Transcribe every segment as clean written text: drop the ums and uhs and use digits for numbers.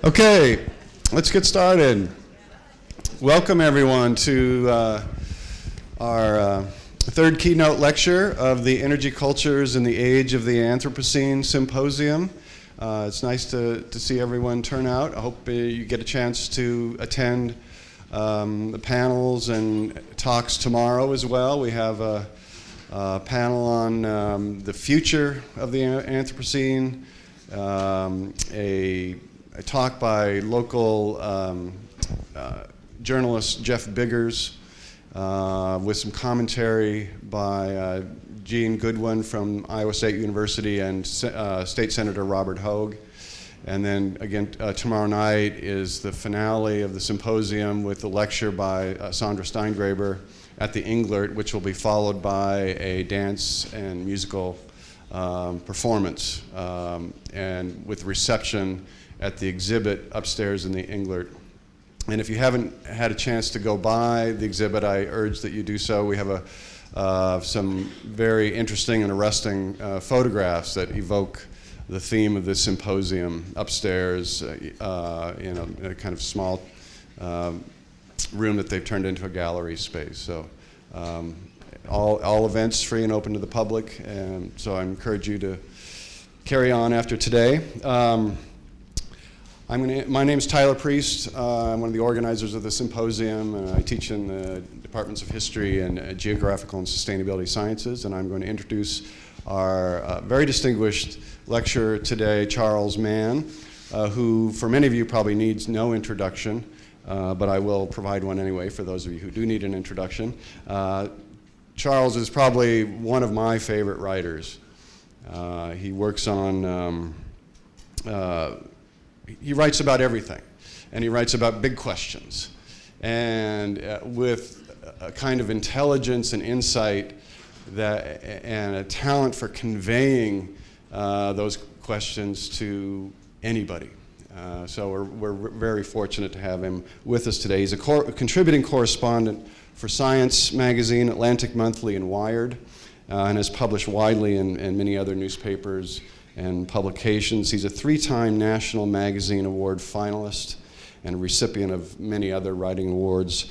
Okay, let's get started. Welcome everyone to our third keynote lecture of the Energy Cultures in the Age of the Anthropocene Symposium. It's nice to see everyone turn out. I hope you get a chance to attend the panels and talks tomorrow as well. We have a panel on the future of the Anthropocene, a talk by local journalist Jeff Biggers with some commentary by Gene Goodwin from Iowa State University and State Senator Robert Hogue. And then again, tomorrow night is the finale of the symposium with the lecture by Sandra Steingraber at the Englert, which will be followed by a dance and musical performance and with reception at the exhibit upstairs in the Englert. And if you haven't had a chance to go by the exhibit, I urge that you do so. We have some very interesting and arresting photographs that evoke the theme of this symposium upstairs in a kind of small room that they've turned into a gallery space. So all events free and open to the public, and so I encourage you to carry on after today. My name is Tyler Priest. I'm one of the organizers of the symposium, and I teach in the departments of history and geographical and sustainability sciences, and I'm going to introduce our very distinguished lecturer today, Charles Mann, who for many of you probably needs no introduction, but I will provide one anyway for those of you who do need an introduction. Charles is probably one of my favorite writers. He works on he writes about everything, and he writes about big questions, and with a kind of intelligence and insight and a talent for conveying those questions to anybody. So we're very fortunate to have him with us today. He's a contributing correspondent for Science Magazine, Atlantic Monthly, and Wired, and has published widely in many other newspapers and publications. He's a 3-time National Magazine Award finalist and a recipient of many other writing awards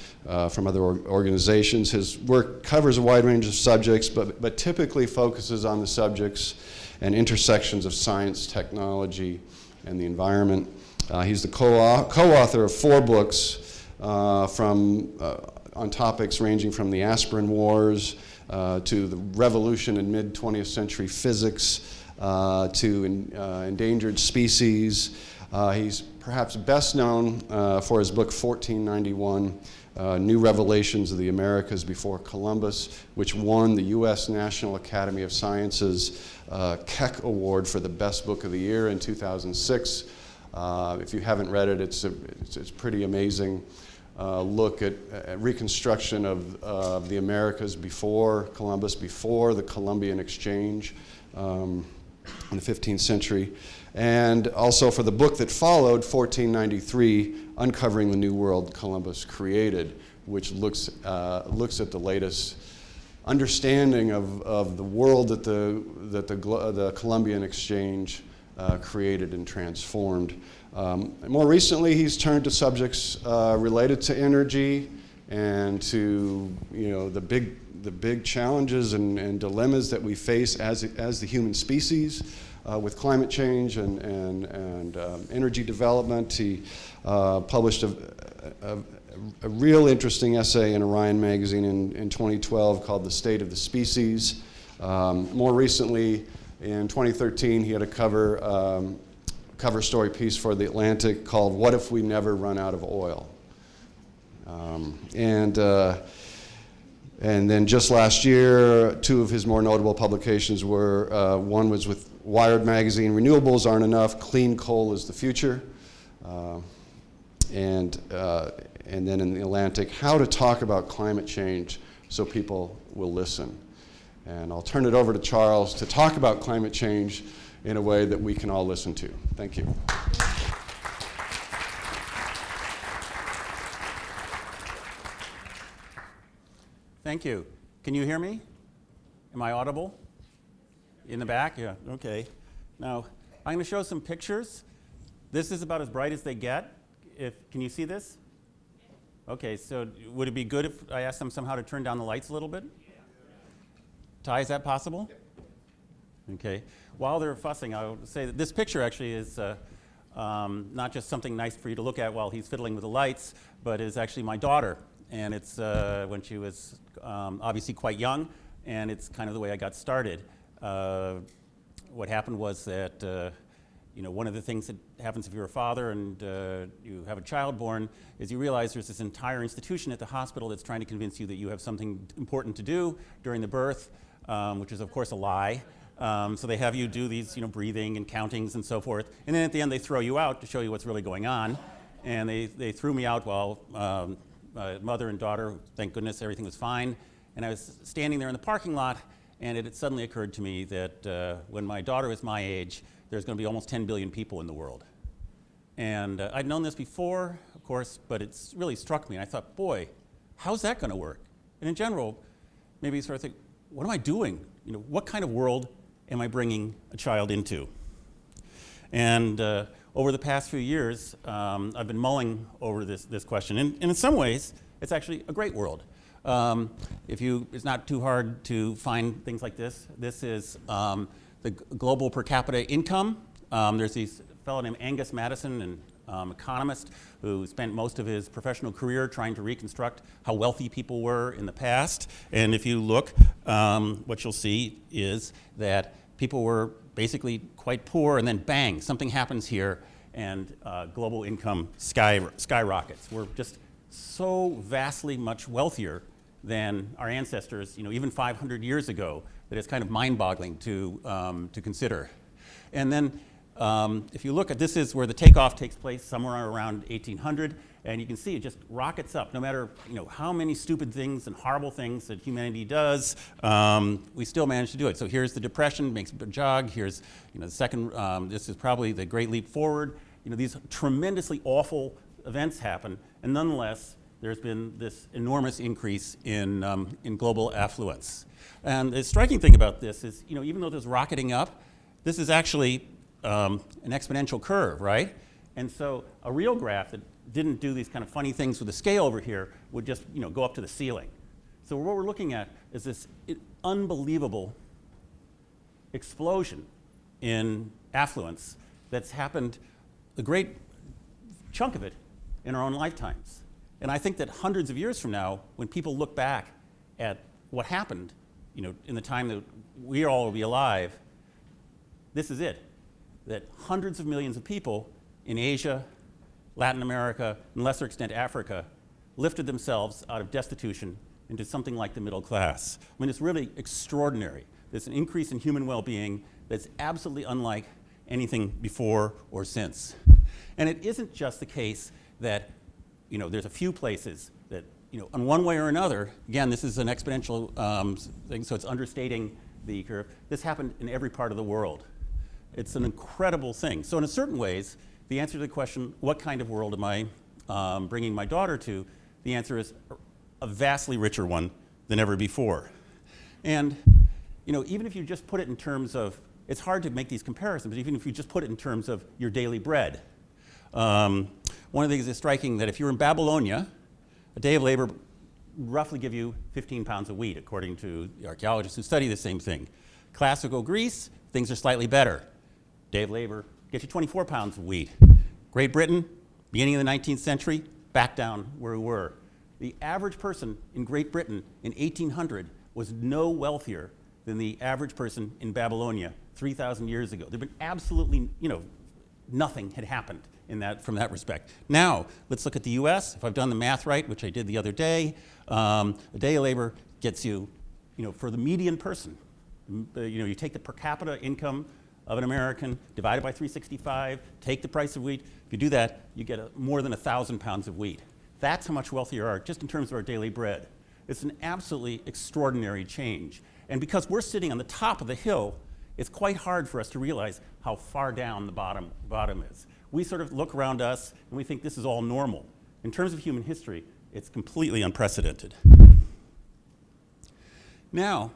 from other organizations. His work covers a wide range of subjects, but typically focuses on the subjects and intersections of science, technology, and the environment. He's the co-author of 4 books on topics ranging from the Aspirin Wars to the revolution in mid-20th century physics, to endangered species. He's perhaps best known for his book 1491, New Revelations of the Americas Before Columbus, which won the U.S. National Academy of Sciences Keck Award for the best book of the year in 2006. If you haven't read it, it's a pretty amazing look at reconstruction of the Americas before Columbus, before the Columbian Exchange in the 15th century, and also for the book that followed, 1493, Uncovering the New World Columbus Created, which looks at the latest understanding of the world that the Columbian Exchange created and transformed. More recently, he's turned to subjects related to energy and to the big challenges and dilemmas that we face as the human species with climate change and energy development. He published a real interesting essay in Orion magazine in 2012 called The State of the Species. More recently, in 2013, he had a cover story piece for The Atlantic called What If We Never Run Out of Oil? And then just last year, 2 of his more notable publications were, one was with Wired magazine, Renewables Aren't Enough, Clean Coal is the Future, and then in The Atlantic, How to Talk About Climate Change So People Will Listen. And I'll turn it over to Charles to talk about climate change in a way that we can all listen to. Thank you. Thank you. Can you hear me? Am I audible? In the back? Yeah, okay. Now, I'm going to show some pictures This is about as bright as they get. Can you see this? Okay, so would it be good if I asked them somehow to turn down the lights a little bit? Ty, is that possible? Okay. While they're fussing, I'll say that this picture actually is not just something nice for you to look at while he's fiddling with the lights, but is actually my daughter. And it's when she was obviously quite young, and it's kind of the way I got started. What happened was that one of the things that happens if you're a father and you have a child born is you realize there's this entire institution at the hospital that's trying to convince you that you have something important to do during the birth, which is of course a lie. So they have you do these breathing and countings and so forth, and then at the end they throw you out to show you what's really going on. And they threw me out while my mother and daughter, thank goodness everything was fine, and I was standing there in the parking lot, and it suddenly occurred to me that when my daughter was my age, there's going to be almost 10 billion people in the world. And I'd known this before, of course, but it's really struck me. And I thought, boy, how's that going to work? And in general, maybe you sort of think, what am I doing? What kind of world am I bringing a child into? And over the past few years, I've been mulling over this question. And in some ways, it's actually a great world. It's not too hard to find things like this. This is the global per capita income. There's this fellow named Angus Madison, an economist who spent most of his professional career trying to reconstruct how wealthy people were in the past. And if you look, what you'll see is that people were basically quite poor, and then bang, something happens here, and global income skyrockets. We're just so vastly much wealthier than our ancestors, even 500 years ago, that it's kind of mind-boggling to consider. And then if you look at, this is where the takeoff takes place, somewhere around 1800, and you can see it just rockets up. No matter how many stupid things and horrible things that humanity does, we still manage to do it. So here's the Depression, makes a jog. Here's the second, this is probably the Great Leap Forward. These tremendously awful events happen, and nonetheless, there's been this enormous increase in global affluence. And the striking thing about this is, even though there's rocketing up, this is actually an exponential curve, right? And so a real graph that didn't do these kind of funny things with the scale over here would just go up to the ceiling. So what we're looking at is this unbelievable explosion in affluence that's happened, a great chunk of it, in our own lifetimes. And I think that hundreds of years from now, when people look back at what happened, in the time that we all will be alive, this is it. That hundreds of millions of people in Asia, Latin America, and lesser extent Africa, lifted themselves out of destitution into something like the middle class. I mean, it's really extraordinary. There's an increase in human well-being that's absolutely unlike anything before or since. And it isn't just the case that there's a few places that, in one way or another, again, this is an exponential thing, so it's understating the curve. This happened in every part of the world. It's an incredible thing. So in certain ways, the answer to the question, what kind of world am I bringing my daughter to, the answer is a vastly richer one than ever before. And even if you just put it in terms of, it's hard to make these comparisons, but even if you just put it in terms of your daily bread, one of the things that's striking that if you're in Babylonia, a day of labor roughly give you 15 pounds of wheat, according to the archaeologists who study the same thing. Classical Greece, things are slightly better. Day of labor gets you 24 pounds of wheat. Great Britain, beginning of the 19th century, back down where we were. The average person in Great Britain in 1800 was no wealthier than the average person in Babylonia 3,000 years ago. There'd been absolutely, nothing had happened from that respect. Now, let's look at the US. If I've done the math right, which I did the other day, a day of labor gets you, for the median person, you take the per capita income of an American, divide it by 365, take the price of wheat. If you do that, you get more than 1,000 pounds of wheat. That's how much wealthier we are, just in terms of our daily bread. It's an absolutely extraordinary change. And because we're sitting on the top of the hill, it's quite hard for us to realize how far down the bottom is. We sort of look around us and we think this is all normal. In terms of human history, it's completely unprecedented. Now,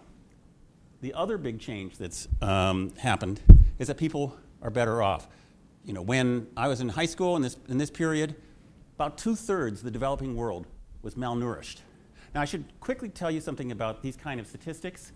the other big change that's happened is that people are better off. when I was in high school in this period, about 2/3 of the developing world was malnourished. Now, I should quickly tell you something about these kind of statistics.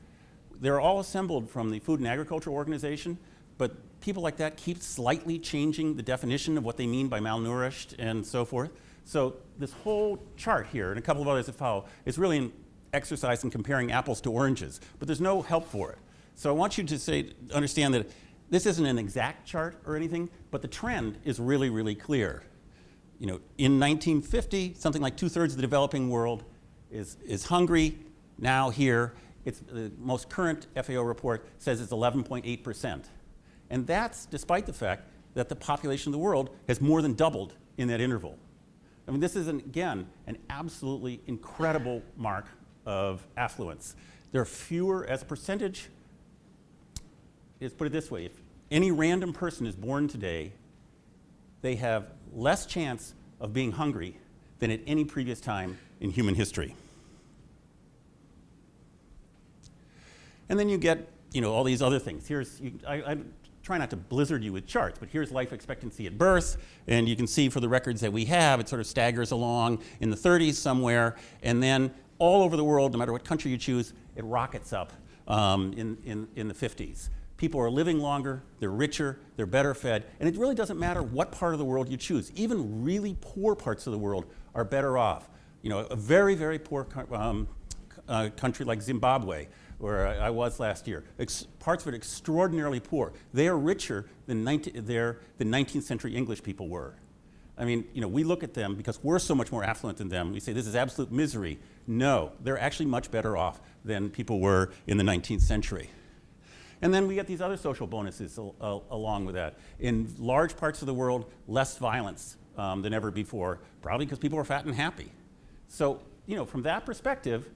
They're all assembled from the Food and Agriculture Organization, but people like that keep slightly changing the definition of what they mean by malnourished and so forth. So this whole chart here, and a couple of others that follow, is really an exercise in comparing apples to oranges, but there's no help for it. So I want you to understand that this isn't an exact chart or anything, but the trend is really, really clear. In 1950, something like 2/3 of the developing world is hungry. Now here, the most current FAO report says it's 11.8%. And that's despite the fact that the population of the world has more than doubled in that interval. I mean, this is, again, an absolutely incredible mark of affluence. There are fewer, as a percentage, let's put it this way, if any random person is born today, they have less chance of being hungry than at any previous time in human history. And then you get, all these other things. I try not to blizzard you with charts, but here's life expectancy at birth, and you can see for the records that we have, it sort of staggers along in the 30s somewhere, and then all over the world, no matter what country you choose, it rockets up in the 50s. People are living longer, they're richer, they're better fed, and it really doesn't matter what part of the world you choose. Even really poor parts of the world are better off. A very, very poor country like Zimbabwe, where I was last year, parts of it extraordinarily poor. They are richer than 19th century English people were. I mean, we look at them because we're so much more affluent than them. We say this is absolute misery. No, they're actually much better off than people were in the 19th century. And then we get these other social bonuses along with that. In large parts of the world, less violence than ever before, probably because people are fat and happy. So, from that perspective,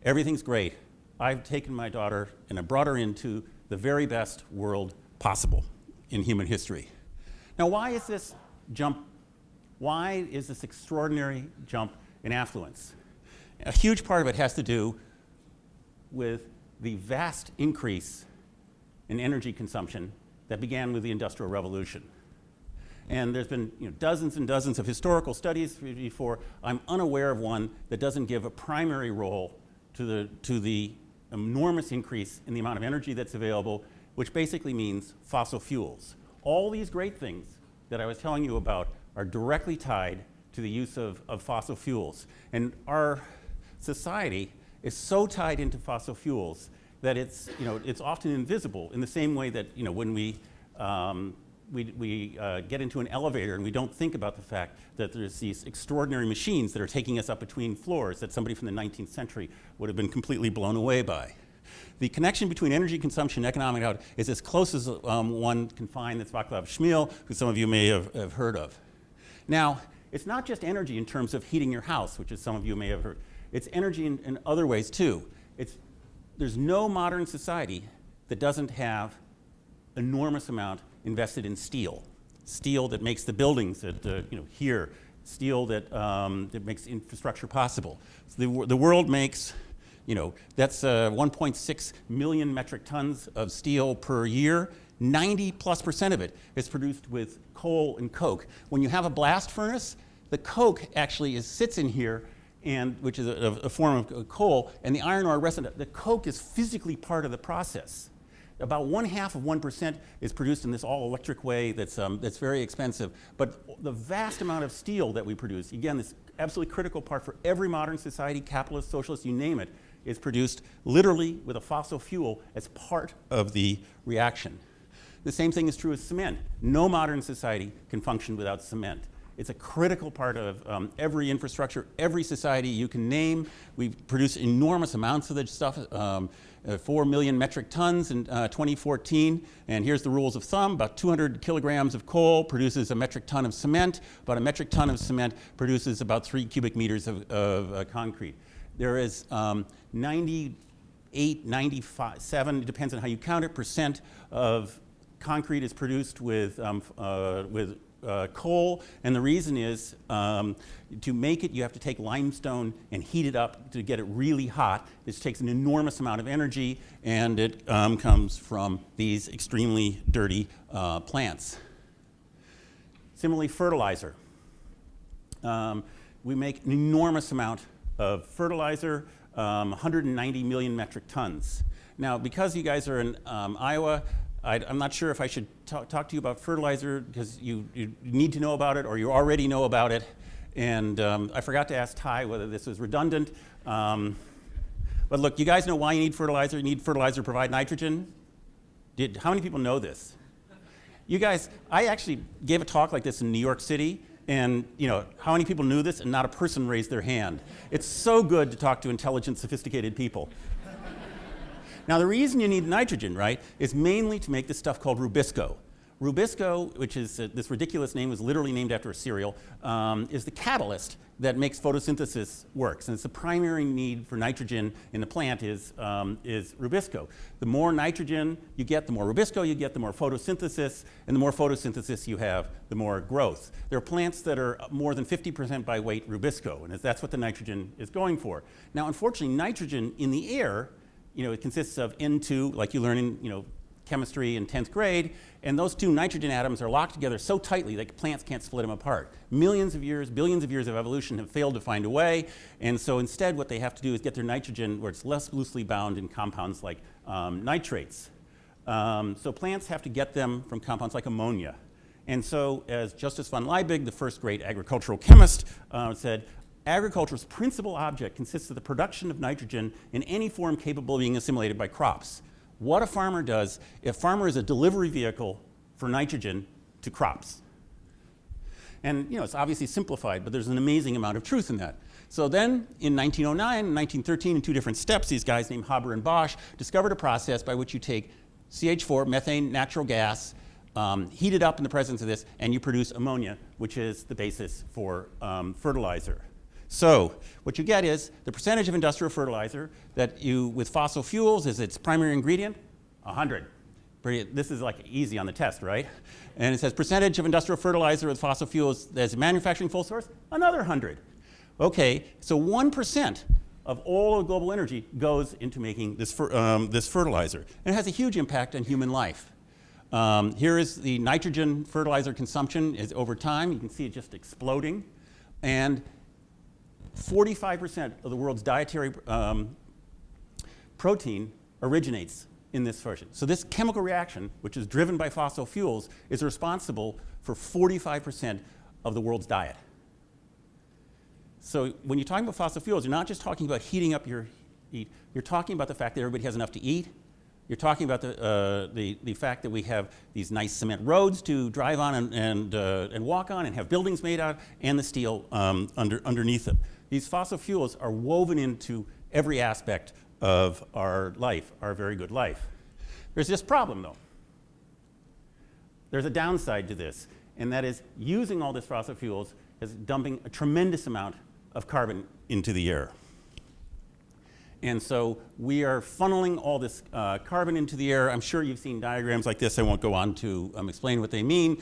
everything's great. I've taken my daughter and I brought her into the very best world possible in human history. Now, why is this extraordinary jump in affluence? A huge part of it has to do with the vast increase in energy consumption that began with the Industrial Revolution. And there's been dozens and dozens of historical studies before. I'm unaware of one that doesn't give a primary role to the enormous increase in the amount of energy that's available, which basically means fossil fuels. All these great things that I was telling you about are directly tied to the use of fossil fuels. And our society is so tied into fossil fuels that it's often invisible in the same way that when we get into an elevator and we don't think about the fact that there's these extraordinary machines that are taking us up between floors that somebody from the 19th century would have been completely blown away by. The connection between energy consumption and economic output is as close as one can find. That's Václav Smil, who some of you may have heard of. Now, it's not just energy in terms of heating your house, which is some of you may have heard. It's energy in other ways too. There's no modern society that doesn't have enormous amount invested in steel. Steel that makes the buildings that here, steel that makes infrastructure possible. So the world makes, that's 1.6 million metric tons of steel per year. 90+% of it is produced with coal and coke. When you have a blast furnace, the coke actually sits in here, which is a form of coal, and the iron ore resin. The coke is physically part of the process. About 1/2% is produced in this all-electric way that's very expensive. But the vast amount of steel that we produce, again, this absolutely critical part for every modern society, capitalist, socialist, you name it, is produced literally with a fossil fuel as part of the reaction. The same thing is true with cement. No modern society can function without cement. It's a critical part of every infrastructure, every society you can name. We produce enormous amounts of this stuff, 4 million metric tons in 2014. And here's the rules of thumb. About 200 kilograms of coal produces a metric ton of cement. About a metric ton of cement produces about 3 cubic meters of concrete. There is 98, 97, it depends on how you count it, percent of concrete is produced with coal, and the reason is to make it, you have to take limestone and heat it up to get it really hot. This takes an enormous amount of energy, and it comes from these extremely dirty plants. Similarly, fertilizer. We make an enormous amount of fertilizer, 190 million metric tons. Now, because you guys are in Iowa, I'm not sure if I should talk to you about fertilizer because you need to know about it or you already know about it. And I forgot to ask Ty whether this was redundant. But look, you guys know why you need fertilizer. You need fertilizer to provide nitrogen. How many people know this? You guys, I actually gave a talk like this in New York City, and how many people knew this? And not a person raised their hand. It's so good to talk to intelligent, sophisticated people. Now, the reason you need nitrogen, right, is mainly to make this stuff called rubisco. Rubisco, which is this ridiculous name, was literally named after a cereal, is the catalyst that makes photosynthesis works. And it's the primary need for nitrogen in the plant is rubisco. The more nitrogen you get, the more rubisco you get, the more photosynthesis, and the more photosynthesis you have, the more growth. There are plants that are more than 50% by weight rubisco, and that's what the nitrogen is going for. Now, unfortunately, nitrogen in the air, it consists of N2, like you learn in chemistry in 10th grade, and those two nitrogen atoms are locked together so tightly that plants can't split them apart. Millions of years, billions of years of evolution have failed to find a way, and so instead what they have to do is get their nitrogen where it's less loosely bound in compounds like nitrates. So plants have to get them from compounds like ammonia. And so as Justus von Liebig, the first great agricultural chemist, said, agriculture's principal object consists of the production of nitrogen in any form capable of being assimilated by crops. What a farmer does, a farmer is a delivery vehicle for nitrogen to crops. And it's obviously simplified, but there's an amazing amount of truth in that. So then in 1909 and 1913, in two different steps, these guys named Haber and Bosch discovered a process by which you take CH4, methane, natural gas, heat it up in the presence of this, and you produce ammonia, which is the basis for fertilizer. So what you get is the percentage of industrial fertilizer that with fossil fuels is its primary ingredient, 100. This is like easy on the test, right? And it says percentage of industrial fertilizer with fossil fuels as a manufacturing full source, another 100. Okay, so 1% of all of global energy goes into making this fertilizer. And it has a huge impact on human life. Here is the nitrogen fertilizer consumption over time. You can see it just exploding. And 45% of the world's dietary protein originates in this version. So this chemical reaction, which is driven by fossil fuels, is responsible for 45% of the world's diet. So when you're talking about fossil fuels, you're not just talking about heating up your heat. You're talking about the fact that everybody has enough to eat. You're talking about the fact that we have these nice cement roads to drive on and walk on and have buildings made out, and the steel underneath them. These fossil fuels are woven into every aspect of our life, our very good life. There's this problem, though. There's a downside to this, and that is using all these fossil fuels is dumping a tremendous amount of carbon into the air. And so we are funneling all this carbon into the air. I'm sure you've seen diagrams like this. I won't go on to explain what they mean.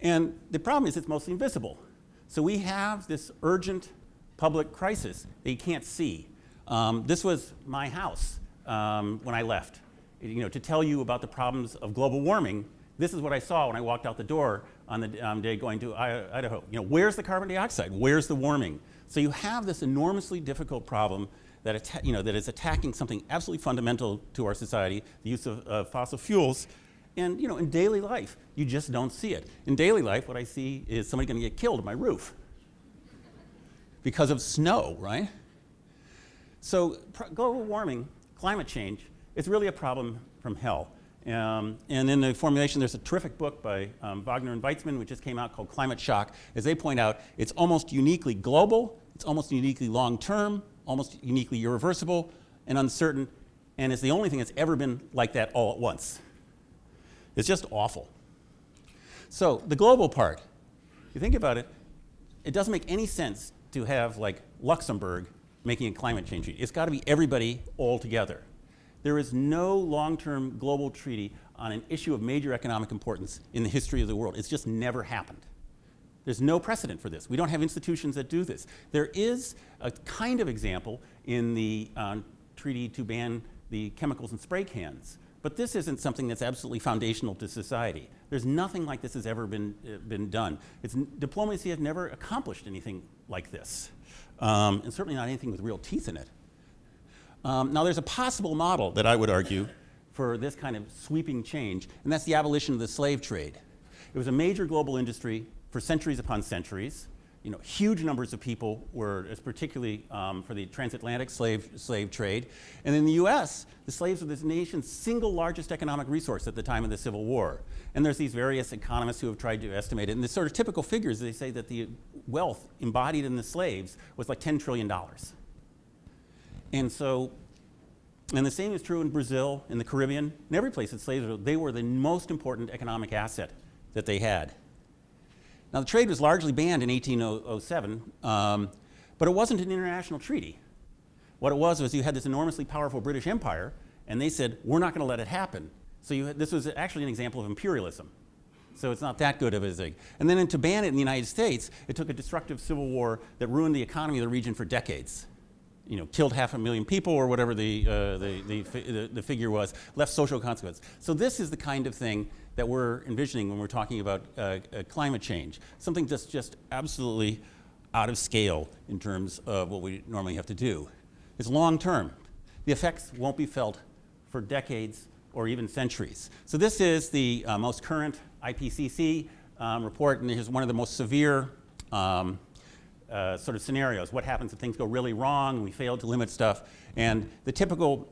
And the problem is it's mostly invisible. So we have this urgent public crisis that you can't see. This was my house when I left. To tell you about the problems of global warming, this is what I saw when I walked out the door on the day going to Idaho. Where's the carbon dioxide? Where's the warming? So you have this enormously difficult problem that is attacking something absolutely fundamental to our society, the use of fossil fuels. And in daily life, you just don't see it. In daily life, what I see is somebody going to get killed on my roof because of snow, right? So global warming, climate change, is really a problem from hell. And in the formulation, there's a terrific book by Wagner and Weitzman, which just came out, called Climate Shock. As they point out, it's almost uniquely global, it's almost uniquely long-term, almost uniquely irreversible and uncertain, and it's the only thing that's ever been like that all at once. It's just awful. So the global part, if you think about it, it doesn't make any sense to have like Luxembourg making a climate change treaty. It's got to be everybody all together. There is no long-term global treaty on an issue of major economic importance in the history of the world. It's just never happened. There's no precedent for this. We don't have institutions that do this. There is a kind of example in the treaty to ban the chemicals in spray cans. But this isn't something that's absolutely foundational to society. There's nothing like this has ever been done. Diplomacy has never accomplished anything like this, and certainly not anything with real teeth in it. Now, there's a possible model that I would argue for this kind of sweeping change, and that's the abolition of the slave trade. It was a major global industry for centuries upon centuries. You know, huge numbers of people were, particularly for the transatlantic slave trade. And in the US, the slaves were this nation's single largest economic resource at the time of the Civil War. And there's these various economists who have tried to estimate it. And the sort of typical figures, they say that the wealth embodied in the slaves was like $10 trillion. And so, and the same is true in Brazil, in the Caribbean, in every place that slaves were, they were the most important economic asset that they had. Now, the trade was largely banned in 1807, but it wasn't an international treaty. What it was you had this enormously powerful British Empire, and they said, we're not going to let it happen. So this was actually an example of imperialism. So it's not that good of a thing. And then to ban it in the United States, it took a destructive civil war that ruined the economy of the region for decades. You know, killed 500,000 people or whatever the figure was, left social consequences. So this is the kind of thing that we're envisioning when we're talking about climate change. Something that's just absolutely out of scale in terms of what we normally have to do. It's long term. The effects won't be felt for decades or even centuries. So this is the most current IPCC report, and here's one of the most severe sort of scenarios. What happens if things go really wrong, we fail to limit stuff? And the typical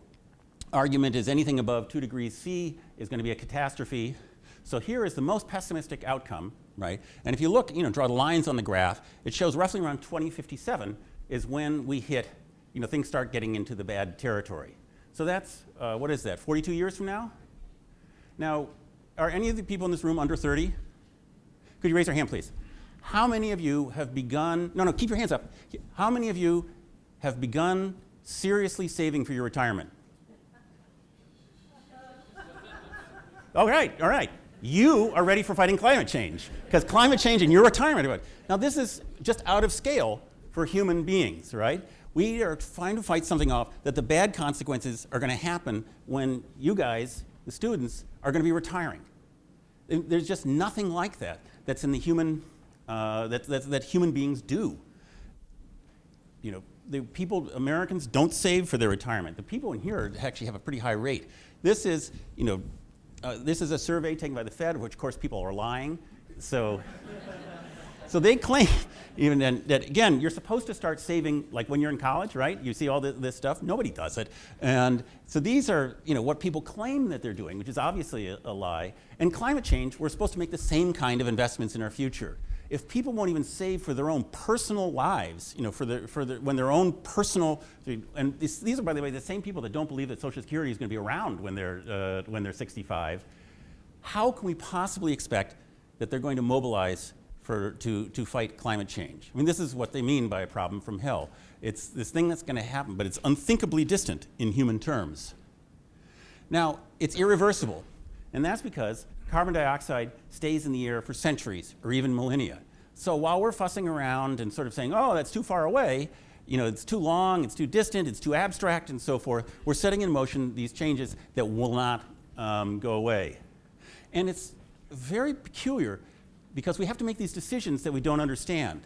argument is anything above 2 degrees C is going to be a catastrophe. So here is the most pessimistic outcome, right? And if you look, draw the lines on the graph, it shows roughly around 2057 is when we hit, things start getting into the bad territory. So that's, what is that, 42 years from now? Now, are any of the people in this room under 30? Could you raise your hand, please? How many of you have begun, no, keep your hands up. How many of you have begun seriously saving for your retirement? All right. You are ready for fighting climate change, because climate change and your retirement. Now, this is just out of scale for human beings, right? We are trying to fight something off that the bad consequences are going to happen when you guys, the students, are going to be retiring. There's just nothing like that that's in the human, that human beings do. The people, Americans don't save for their retirement. The people in here actually have a pretty high rate. This is, this is a survey taken by the Fed, which of course people are lying. So they claim even that again, you're supposed to start saving like when you're in college, right? You see all this stuff. Nobody does it. And so these are what people claim that they're doing, which is obviously a lie. And climate change, we're supposed to make the same kind of investments in our future. If people won't even save for their own personal lives, when their own personal, and these are, by the way, the same people that don't believe that Social Security is going to be around when they're 65, how can we possibly expect that they're going to mobilize to fight climate change? I mean, this is what they mean by a problem from hell. It's this thing that's going to happen, but it's unthinkably distant in human terms. Now, it's irreversible, and that's because carbon dioxide stays in the air for centuries or even millennia. So while we're fussing around and sort of saying, oh, that's too far away, it's too long, it's too distant, it's too abstract, and so forth, we're setting in motion these changes that will not go away. And it's very peculiar because we have to make these decisions that we don't understand.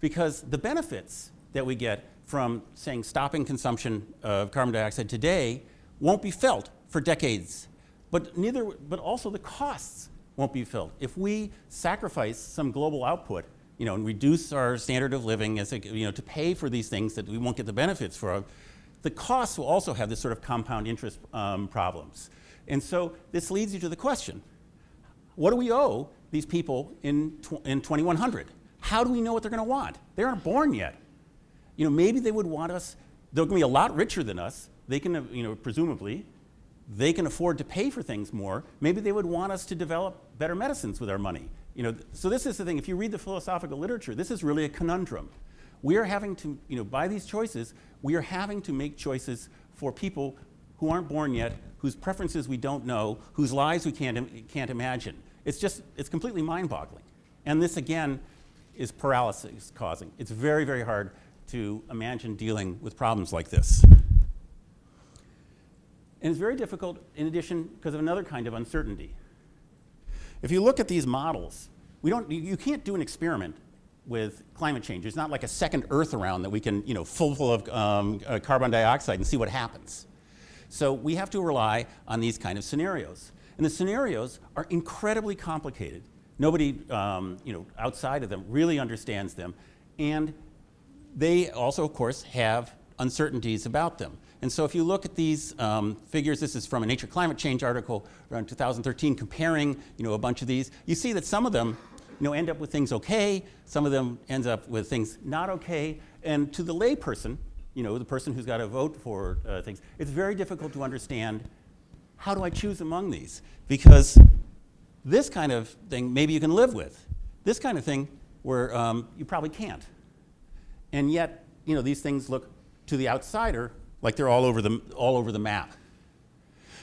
Because the benefits that we get from, saying, stopping consumption of carbon dioxide today won't be felt for decades. But also the costs won't be felt. If we sacrifice some global output, and reduce our standard of living to pay for these things that we won't get the benefits for, the costs will also have this sort of compound interest problems. And so this leads you to the question, what do we owe these people in 2100? How do we know what they're going to want? They aren't born yet. Maybe they would want us, they're going to be a lot richer than us. They can, presumably, they can afford to pay for things more. Maybe they would want us to develop better medicines with our money. So this is the thing, if you read the philosophical literature, this is really a conundrum. We are having to, by these choices, we are having to make choices for people who aren't born yet, whose preferences we don't know, whose lives we can't imagine. It's completely mind-boggling. And this, again, is paralysis causing. It's very, very hard to imagine dealing with problems like this. And it's very difficult, in addition, because of another kind of uncertainty. If you look at these models, you can't do an experiment with climate change. It's not like a second Earth around that we can, full of carbon dioxide and see what happens. So we have to rely on these kind of scenarios. And the scenarios are incredibly complicated. Nobody, outside of them really understands them. And they also, of course, have uncertainties about them. And so if you look at these figures, this is from a Nature Climate Change article around 2013 comparing, a bunch of these, you see that some of them, end up with things okay, some of them ends up with things not okay, and to the layperson, the person who's got to vote for things, it's very difficult to understand how do I choose among these? Because this kind of thing maybe you can live with. This kind of thing where you probably can't. And yet, these things look to the outsider like they're all over the map.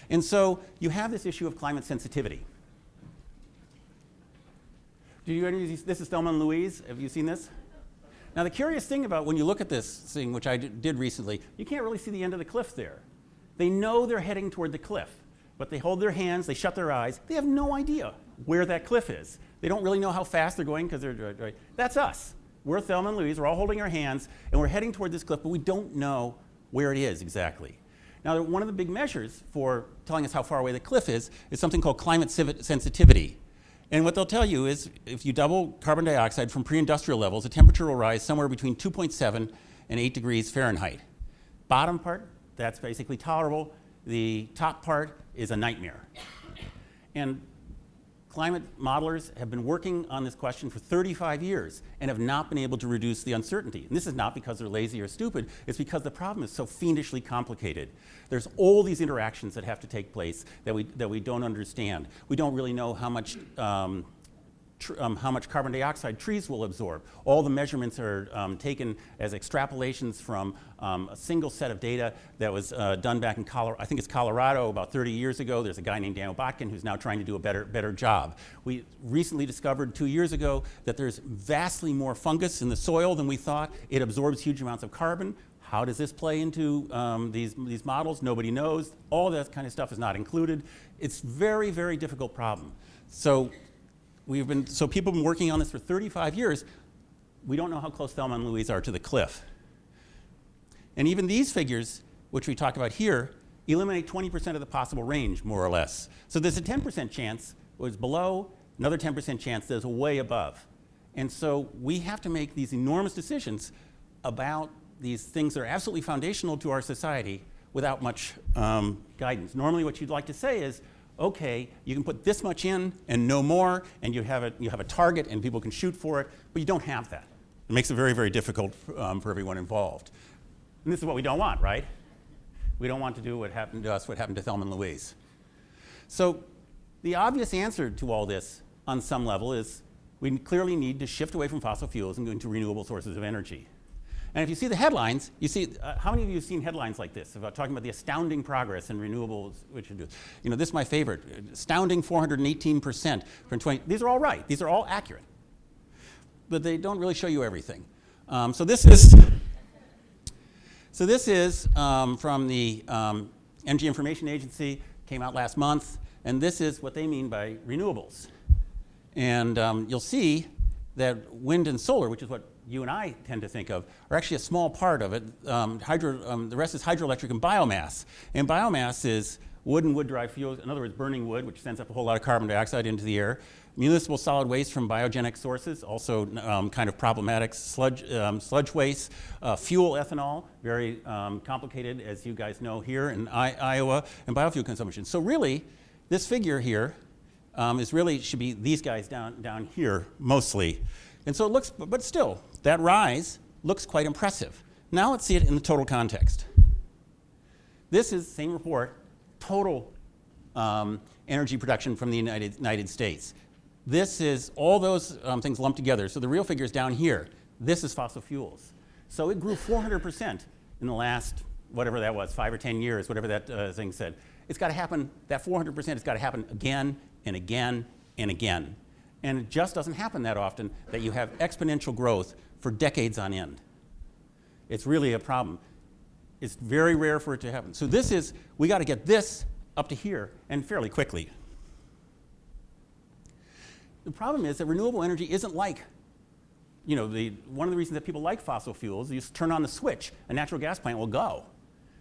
And so you have this issue of climate sensitivity. This is Thelma and Louise. Have you seen this? Now the curious thing about when you look at this thing, which I did recently, you can't really see the end of the cliff there. They know they're heading toward the cliff, but they hold their hands, they shut their eyes. They have no idea where that cliff is. They don't really know how fast they're going because they're right. That's us. We're Thelma and Louise. We're all holding our hands, and we're heading toward this cliff, but we don't know where it is exactly. Now, one of the big measures for telling us how far away the cliff is something called climate sensitivity. And what they'll tell you is if you double carbon dioxide from pre-industrial levels, the temperature will rise somewhere between 2.7 and 8 degrees Fahrenheit. Bottom part, that's basically tolerable. The top part is a nightmare. And climate modelers have been working on this question for 35 years and have not been able to reduce the uncertainty. And this is not because they're lazy or stupid, it's because the problem is so fiendishly complicated. There's all these interactions that have to take place that we don't understand. We don't really know how much carbon dioxide trees will absorb. All the measurements are taken as extrapolations from a single set of data that was done back in Colorado. I think it's Colorado about 30 years ago. There's a guy named Daniel Botkin who's now trying to do a better job. We recently discovered 2 years ago that there's vastly more fungus in the soil than we thought. It absorbs huge amounts of carbon. How does this play into these models? Nobody knows. All that kind of stuff is not included. It's very, very difficult problem. So people have been working on this for 35 years. We don't know how close Thelma and Louise are to the cliff. And even these figures, which we talk about here, eliminate 20% of the possible range, more or less. So there's a 10% chance was below, another 10% chance there's way above. And so we have to make these enormous decisions about these things that are absolutely foundational to our society without much guidance. Normally what you'd like to say is, okay, you can put this much in and no more, and you have a target and people can shoot for it, but you don't have that. It makes it very, very difficult for everyone involved. And this is what we don't want, right? We don't want to do what happened to us, what happened to Thelma and Louise. So the obvious answer to all this on some level is we clearly need to shift away from fossil fuels and go into renewable sources of energy. And if you see the headlines, you see, how many of you have seen headlines like this about talking about the astounding progress in renewables, which this is my favorite, astounding 418% from 20, these are all right, these are all accurate, but they don't really show you everything. So this is from the Energy Information Agency, came out last month, and this is what they mean by renewables. And you'll see that wind and solar, which is what you and I tend to think of, are actually a small part of it. The rest is hydroelectric and biomass. And biomass is wood and wood-derived fuels, in other words, burning wood, which sends up a whole lot of carbon dioxide into the air. Municipal solid waste from biogenic sources, also kind of problematic. Sludge waste, fuel ethanol, very complicated, as you guys know here in Iowa, and biofuel consumption. So really, this figure here should be these guys down here mostly. And so it looks, but still, that rise looks quite impressive. Now let's see it in the total context. This is the same report, total energy production from the United States. This is all those things lumped together. So the real figure is down here. This is fossil fuels. So it grew 400% in the last, whatever that was, 5 or 10 years, whatever that thing said. It's got to happen, that 400% has got to happen again and again and again. And it just doesn't happen that often that you have exponential growth for decades on end. It's really a problem. It's very rare for it to happen. So we got to get this up to here and fairly quickly. The problem is that renewable energy isn't like, one of the reasons that people like fossil fuels, you just turn on the switch, a natural gas plant will go.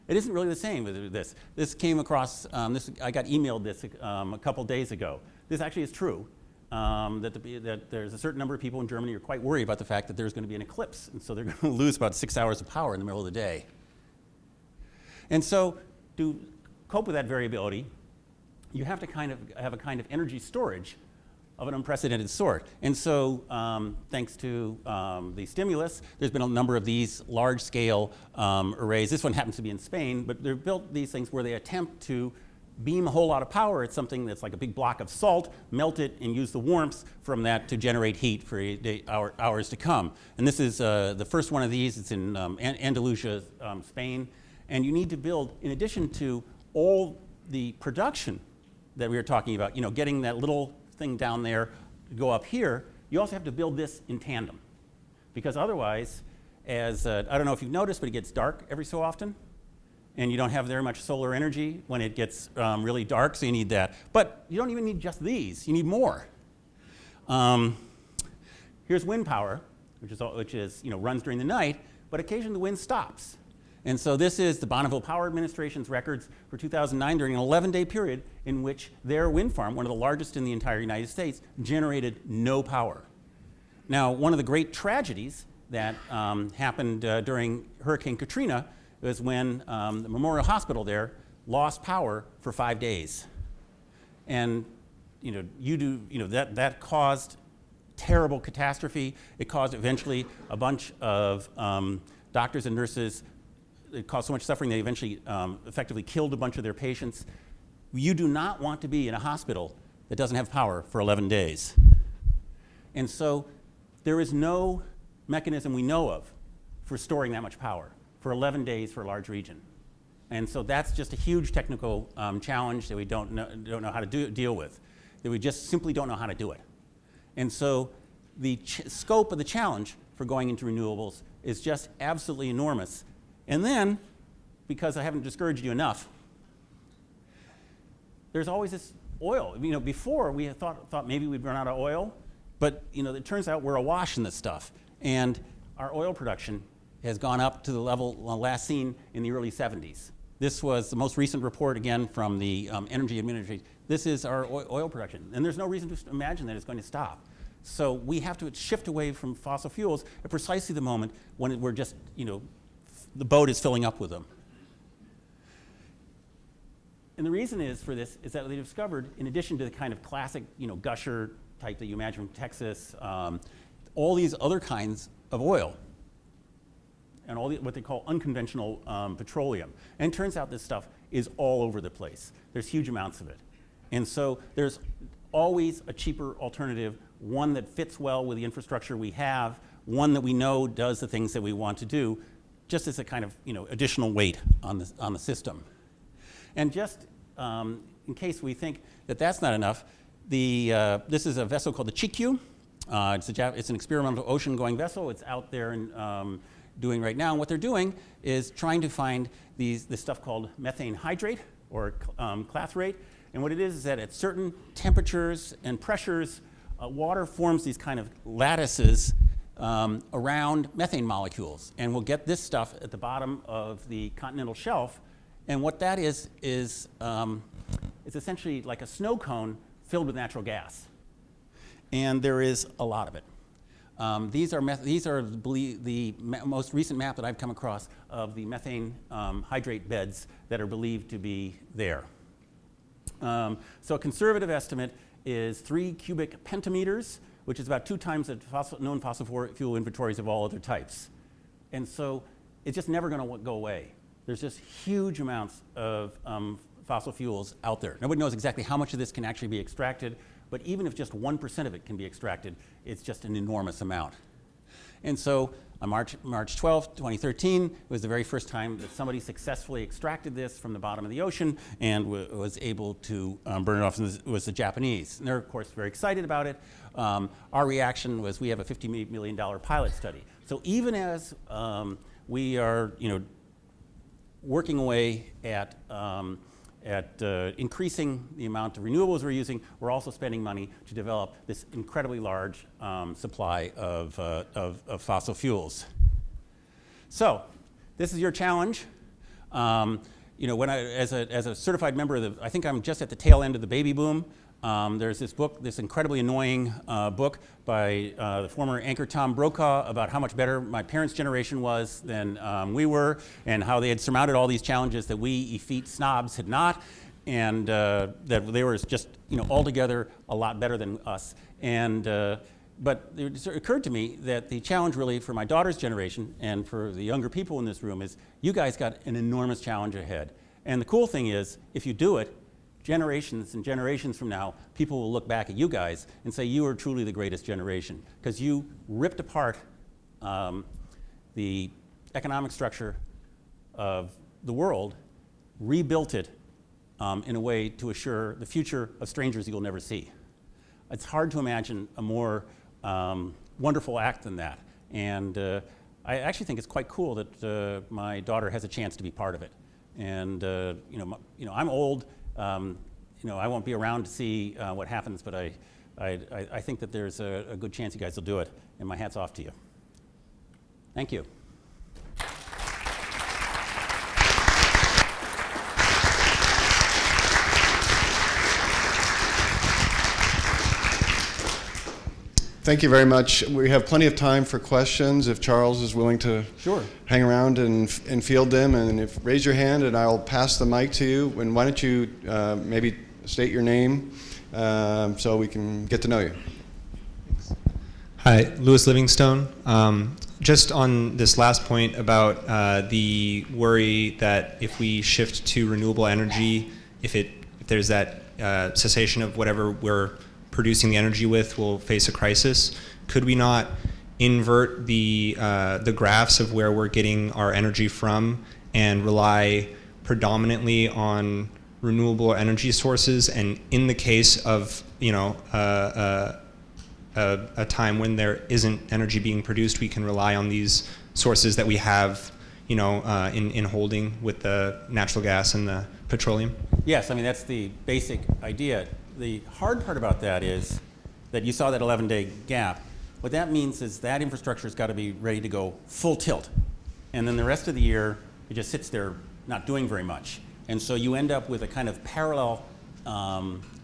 It isn't really the same with this. This came across, I got emailed this a couple days ago. This actually is true, that there's a certain number of people in Germany who are quite worried about the fact that there's going to be an eclipse, and so they're going to lose about 6 hours of power in the middle of the day. And so to cope with that variability, you have to kind of have a kind of energy storage of an unprecedented sort. And so thanks to the stimulus, there's been a number of these large-scale arrays. This one happens to be in Spain, but they've built these things where they attempt to beam a whole lot of power at something that's like a big block of salt, melt it, and use the warmth from that to generate heat for hours to come. And this is the first one of these. It's in Andalusia, Spain. And you need to build, in addition to all the production that we were talking about, getting that little thing down there to go up here, you also have to build this in tandem. Because otherwise, I don't know if you've noticed, but it gets dark every so often. And you don't have very much solar energy when it gets really dark, so you need that. But you don't even need just these, you need more. Here's wind power, which is runs during the night, but occasionally the wind stops. And so this is the Bonneville Power Administration's records for 2009 during an 11-day period in which their wind farm, one of the largest in the entire United States, generated no power. Now, one of the great tragedies that happened during Hurricane Katrina was when the Memorial Hospital there lost power for 5 days. And that caused terrible catastrophe. It caused eventually a bunch of doctors and nurses. It caused so much suffering they eventually effectively killed a bunch of their patients. You do not want to be in a hospital that doesn't have power for 11 days. And so there is no mechanism we know of for storing that much power for 11 days for a large region. And so that's just a huge technical challenge that we don't know how to deal with, that we just simply don't know how to do it. And so the scope of the challenge for going into renewables is just absolutely enormous. And then, because I haven't discouraged you enough, there's always this oil. Before we had thought maybe we'd run out of oil, but it turns out we're awash in this stuff. And our oil production has gone up to the level last seen in the early 70s. This was the most recent report, again, from the Energy Administration. This is our oil production. And there's no reason to imagine that it's going to stop. So we have to shift away from fossil fuels at precisely the moment when we're just, the boat is filling up with them. And the reason for this is that they discovered, in addition to the kind of classic, gusher type that you imagine from Texas, all these other kinds of oil, and what they call unconventional petroleum. And it turns out this stuff is all over the place. There's huge amounts of it. And so there's always a cheaper alternative, one that fits well with the infrastructure we have, one that we know does the things that we want to do, just as a kind of additional weight on the system. And just in case we think that that's not enough, this is a vessel called the Chikyu. It's an experimental ocean-going vessel. It's out there and doing right now. And what they're doing is trying to find this stuff called methane hydrate or clathrate. And what it is that at certain temperatures and pressures, water forms these kind of lattices around methane molecules. And we'll get this stuff at the bottom of the continental shelf. And what that is it's essentially like a snow cone filled with natural gas. And there is a lot of it. These are the most recent map that I've come across of the methane hydrate beds that are believed to be there. So a conservative estimate is 3 cubic pentameters, which is about 2 times the known fossil fuel inventories of all other types. And so it's just never going to go away. There's just huge amounts of fossil fuels out there. Nobody knows exactly how much of this can actually be extracted, but even if just 1% of it can be extracted, it's just an enormous amount. And so on March 12th, 2013, was the very first time that somebody successfully extracted this from the bottom of the ocean and was able to burn it off, and it was the Japanese. And they're, of course, very excited about it. Our reaction was we have a $50 million pilot study. So even as we are, working away at increasing the amount of renewables we're using. We're also spending money to develop this incredibly large supply of fossil fuels. So this is your challenge. When as a certified member of the, I think I'm just at the tail end of the baby boom. There's this book, this incredibly annoying book by the former anchor Tom Brokaw about how much better my parents' generation was than we were, and how they had surmounted all these challenges that we effete snobs had not, and that they were just altogether a lot better than us. But it occurred to me that the challenge really for my daughter's generation and for the younger people in this room is you guys got an enormous challenge ahead. And the cool thing is, if you do it, generations and generations from now, people will look back at you guys and say you are truly the greatest generation, because you ripped apart the economic structure of the world, rebuilt it in a way to assure the future of strangers you'll never see. It's hard to imagine a more wonderful act than that. And I actually think it's quite cool that my daughter has a chance to be part of it. And I'm old. I won't be around to see what happens, but I think that there's a good chance you guys will do it, and my hat's off to you. Thank you. Thank you very much. We have plenty of time for questions if Charles is willing to Sure. hang around and field them. And raise your hand and I'll pass the mic to you. And why don't you maybe state your name so we can get to know you. Thanks. Hi, Louis Livingstone. Just on this last point about the worry that if we shift to renewable energy, if there's that cessation of whatever we're producing the energy with, will face a crisis. Could we not invert the graphs of where we're getting our energy from and rely predominantly on renewable energy sources? And in the case of a time when there isn't energy being produced, we can rely on these sources that we have in holding with the natural gas and the petroleum? Yes, I mean that's the basic idea. The hard part about that is that you saw that 11-day gap. What that means is that infrastructure's got to be ready to go full tilt. And then the rest of the year, it just sits there not doing very much. And so you end up with a kind of parallel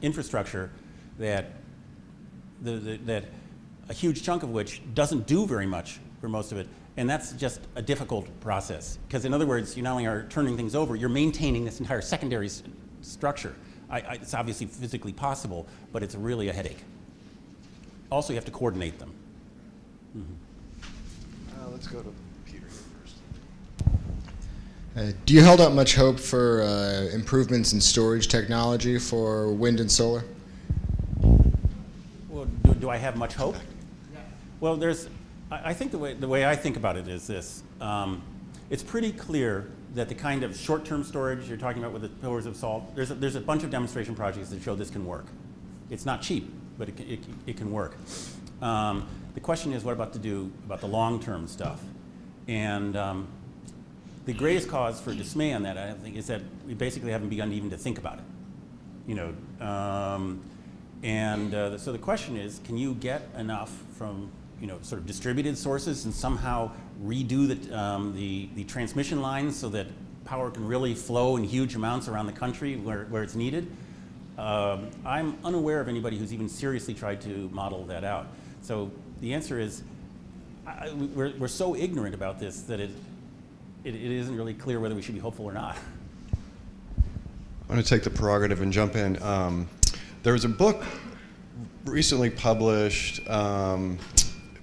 infrastructure that a huge chunk of which doesn't do very much for most of it. And that's just a difficult process. Because in other words, you not only are turning things over, you're maintaining this entire secondary structure. It's obviously physically possible, but it's really a headache. Also, you have to coordinate them. Mm-hmm. Let's go to Peter here first. Do you hold out much hope for improvements in storage technology for wind and solar? Well, do I have much hope? Yeah. Well, I think the way I think about it is this. It's pretty clear that the kind of short-term storage you're talking about with the pillars of salt, there's a bunch of demonstration projects that show this can work. It's not cheap, but it can work. The question is, what about the long-term stuff? And the greatest cause for dismay on that, I think, is that we basically haven't begun even to think about it. So the question is, can you get enough from sort of distributed sources and somehow redo the transmission lines so that power can really flow in huge amounts around the country where it's needed? I'm unaware of anybody who's even seriously tried to model that out. So the answer is, we're so ignorant about this that it isn't really clear whether we should be hopeful or not. I'm going to take the prerogative and jump in. There was a book recently published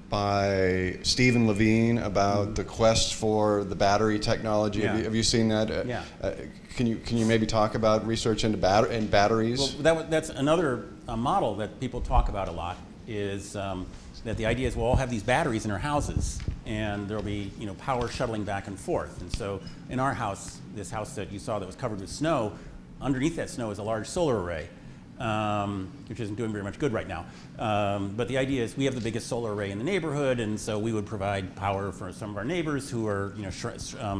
by Stephen Levine about the quest for the battery technology. Yeah. Have you seen that? Yeah. Can you maybe talk about research into batteries? Well, that's another model that people talk about a lot. Is that the idea is we'll all have these batteries in our houses, and there'll be power shuttling back and forth. And so in our house, this house that you saw that was covered with snow, underneath that snow is a large solar array. which isn't doing very much good right now. But the idea is we have the biggest solar array in the neighborhood, and so we would provide power for some of our neighbors who are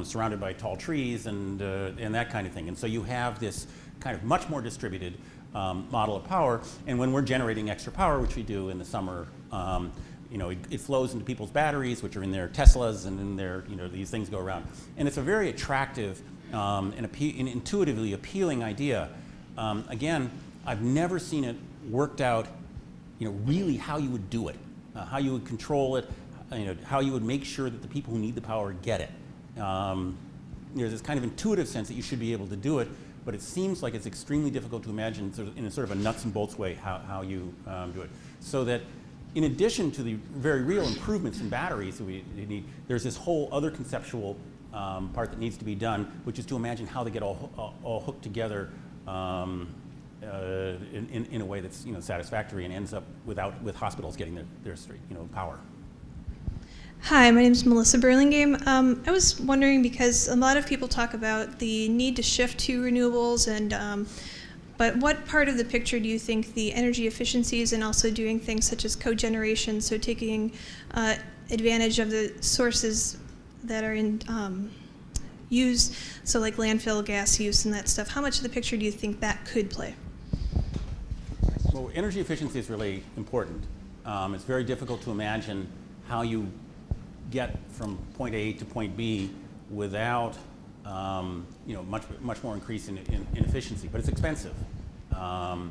surrounded by tall trees and that kind of thing. And so you have this kind of much more distributed model of power. And when we're generating extra power, which we do in the summer, it flows into people's batteries, which are in their Teslas, and in their, these things go around. And it's a very attractive and intuitively appealing idea. Again, I've never seen it worked out, really how you would do it, how you would control it, how you would make sure that the people who need the power get it. There's this kind of intuitive sense that you should be able to do it, but it seems like it's extremely difficult to imagine in a sort of a nuts and bolts way how you do it. So that in addition to the very real improvements in batteries that we need, there's this whole other conceptual part that needs to be done, which is to imagine how they get all hooked together in a way that's satisfactory and ends up with hospitals getting their power. Hi, my name is Melissa Burlingame. I was wondering, because a lot of people talk about the need to shift to renewables, but what part of the picture do you think the energy efficiencies and also doing things such as cogeneration, so taking advantage of the sources that are in use, so like landfill gas use and that stuff, how much of the picture do you think that could play? Well, energy efficiency is really important. It's very difficult to imagine how you get from point A to point B without much more increase in efficiency, but it's expensive. My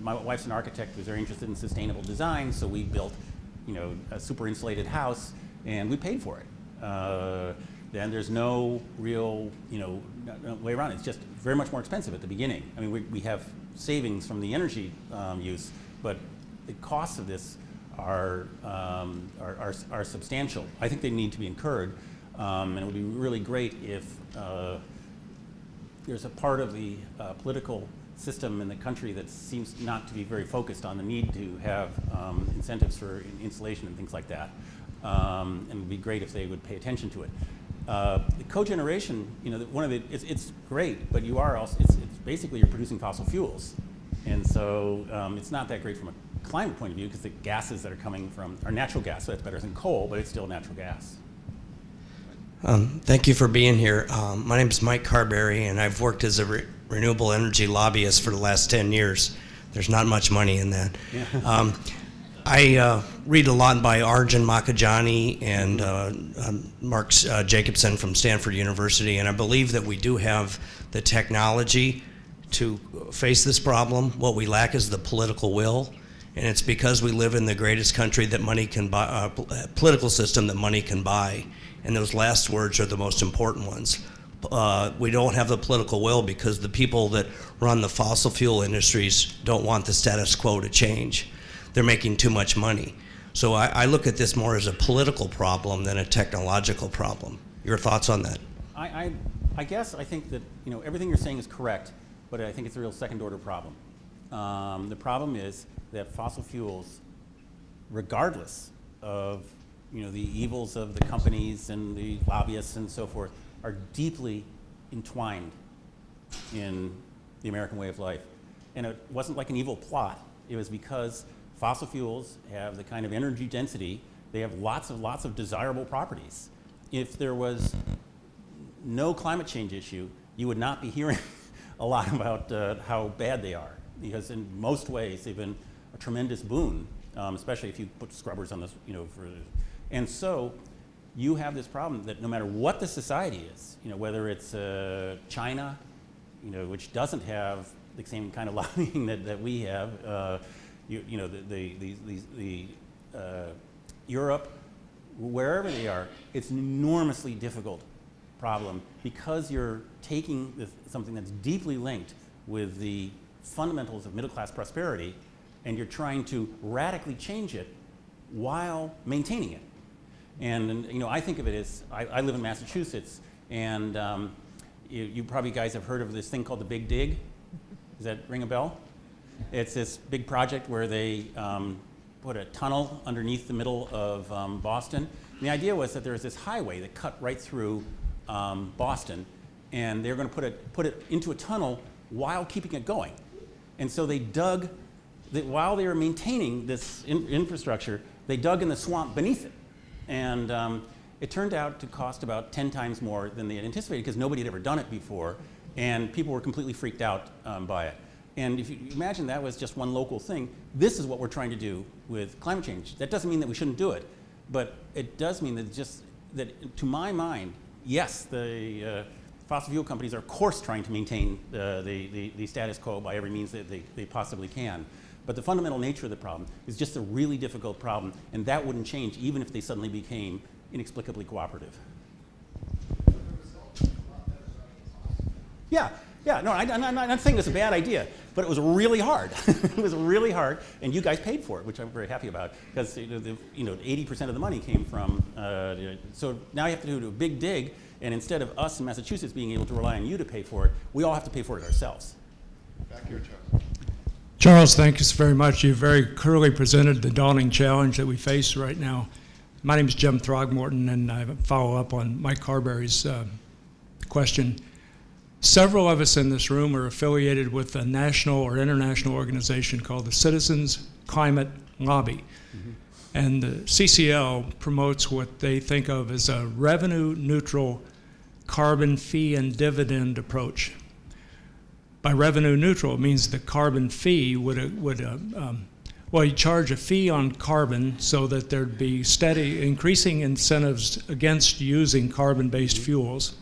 wife's an architect who's very interested in sustainable design, so we built a super insulated house, and we paid for it. Then there's no real way around it. It's just very much more expensive at the beginning. I mean, we have savings from the energy use, but the costs of this are substantial. I think they need to be incurred, and it would be really great if there's a part of the political system in the country that seems not to be very focused on the need to have incentives for insulation and things like that. And it would be great if they would pay attention to it. The cogeneration, it's great, but it's basically you're producing fossil fuels, and so it's not that great from a climate point of view because the gases that are coming from are natural gas, so that's better than coal, but it's still natural gas. Thank you for being here. My name is Mike Carberry, and I've worked as a renewable energy lobbyist for the last 10 years. There's not much money in that. Yeah. I read a lot by Arjun Makhijani and Mark Jacobson from Stanford University, and I believe that we do have the technology to face this problem. What we lack is the political will, and it's because we live in the greatest country that money can buy, political system that money can buy, and those last words are the most important ones. We don't have the political will because the people that run the fossil fuel industries don't want the status quo to change. They're making too much money. So I look at this more as a political problem than a technological problem. Your thoughts on that? I guess I think that everything you're saying is correct, but I think it's a real second-order problem. The problem is that fossil fuels, regardless of the evils of the companies and the lobbyists and so forth, are deeply entwined in the American way of life. And it wasn't like an evil plot. It was because fossil fuels have the kind of energy density, they have lots of desirable properties. If there was no climate change issue, you would not be hearing a lot about how bad they are, because in most ways they've been a tremendous boon, especially if you put scrubbers on this, and so you have this problem that no matter what the society is, whether it's China, which doesn't have the same kind of lobbying that we have, Europe, wherever they are, it's an enormously difficult problem because you're taking something that's deeply linked with the fundamentals of middle-class prosperity, and you're trying to radically change it while maintaining it. And I think of it as, I live in Massachusetts, and you probably guys have heard of this thing called the Big Dig. Does that ring a bell? It's this big project where they put a tunnel underneath the middle of Boston. And the idea was that there was this highway that cut right through Boston, and they're going to put it into a tunnel while keeping it going. And so they dug, while they were maintaining this infrastructure, they dug in the swamp beneath it. And it turned out to cost about 10 times more than they had anticipated because nobody had ever done it before, and people were completely freaked out by it. And if you imagine that was just one local thing, this is what we're trying to do with climate change. That doesn't mean that we shouldn't do it, but it does mean that to my mind, yes, the fossil fuel companies are of course trying to maintain the status quo by every means that they possibly can. But the fundamental nature of the problem is just a really difficult problem, and that wouldn't change even if they suddenly became inexplicably cooperative. Yeah, no, I'm not saying it was a bad idea, but it was really hard. It was really hard, and you guys paid for it, which I'm very happy about, because 80% of the money came from. So now you have to do a big dig, and instead of us in Massachusetts being able to rely on you to pay for it, we all have to pay for it ourselves. Back here, Charles. Charles, thank you very much. You very clearly presented the daunting challenge that we face right now. My name is Jim Throgmorton, and I follow up on Mike Carberry's question. Several of us in this room are affiliated with a national or international organization called the Citizens Climate Lobby. Mm-hmm. And the CCL promotes what they think of as a revenue-neutral carbon fee and dividend approach. By revenue neutral, it means the carbon fee would you charge a fee on carbon so that there'd be steady, increasing incentives against using carbon-based fuels.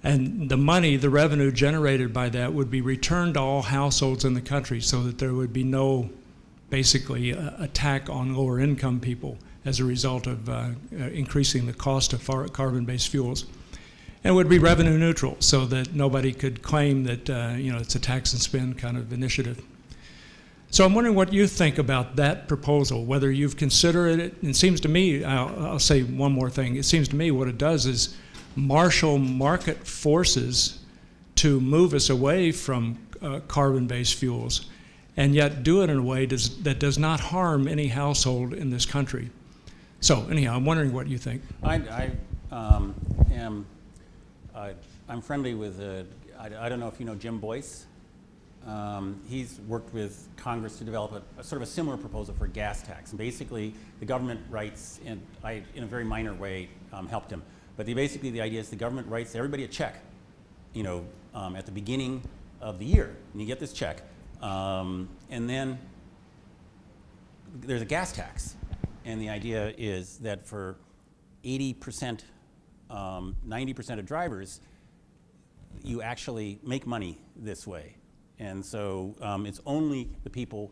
And the money, the revenue generated by that would be returned to all households in the country so that there would be no, basically, attack on lower income people as a result of increasing the cost of carbon-based fuels. And it would be revenue neutral so that nobody could claim that it's a tax and spend kind of initiative. So I'm wondering what you think about that proposal, whether you've considered it. It seems to me, I'll say one more thing. It seems to me what it does is marshal market forces to move us away from carbon-based fuels, and yet do it in a way that does not harm any household in this country. So anyhow, I'm wondering what you think. I'm friendly with, I don't know if you know Jim Boyce. He's worked with Congress to develop a sort of a similar proposal for a gas tax. And basically, the government writes, and I, in a very minor way, helped him. But basically, the idea is the government writes everybody a check, at the beginning of the year. And you get this check. And then there's a gas tax. And the idea is that for 80%, 90% of drivers, you actually make money this way. And so it's only the people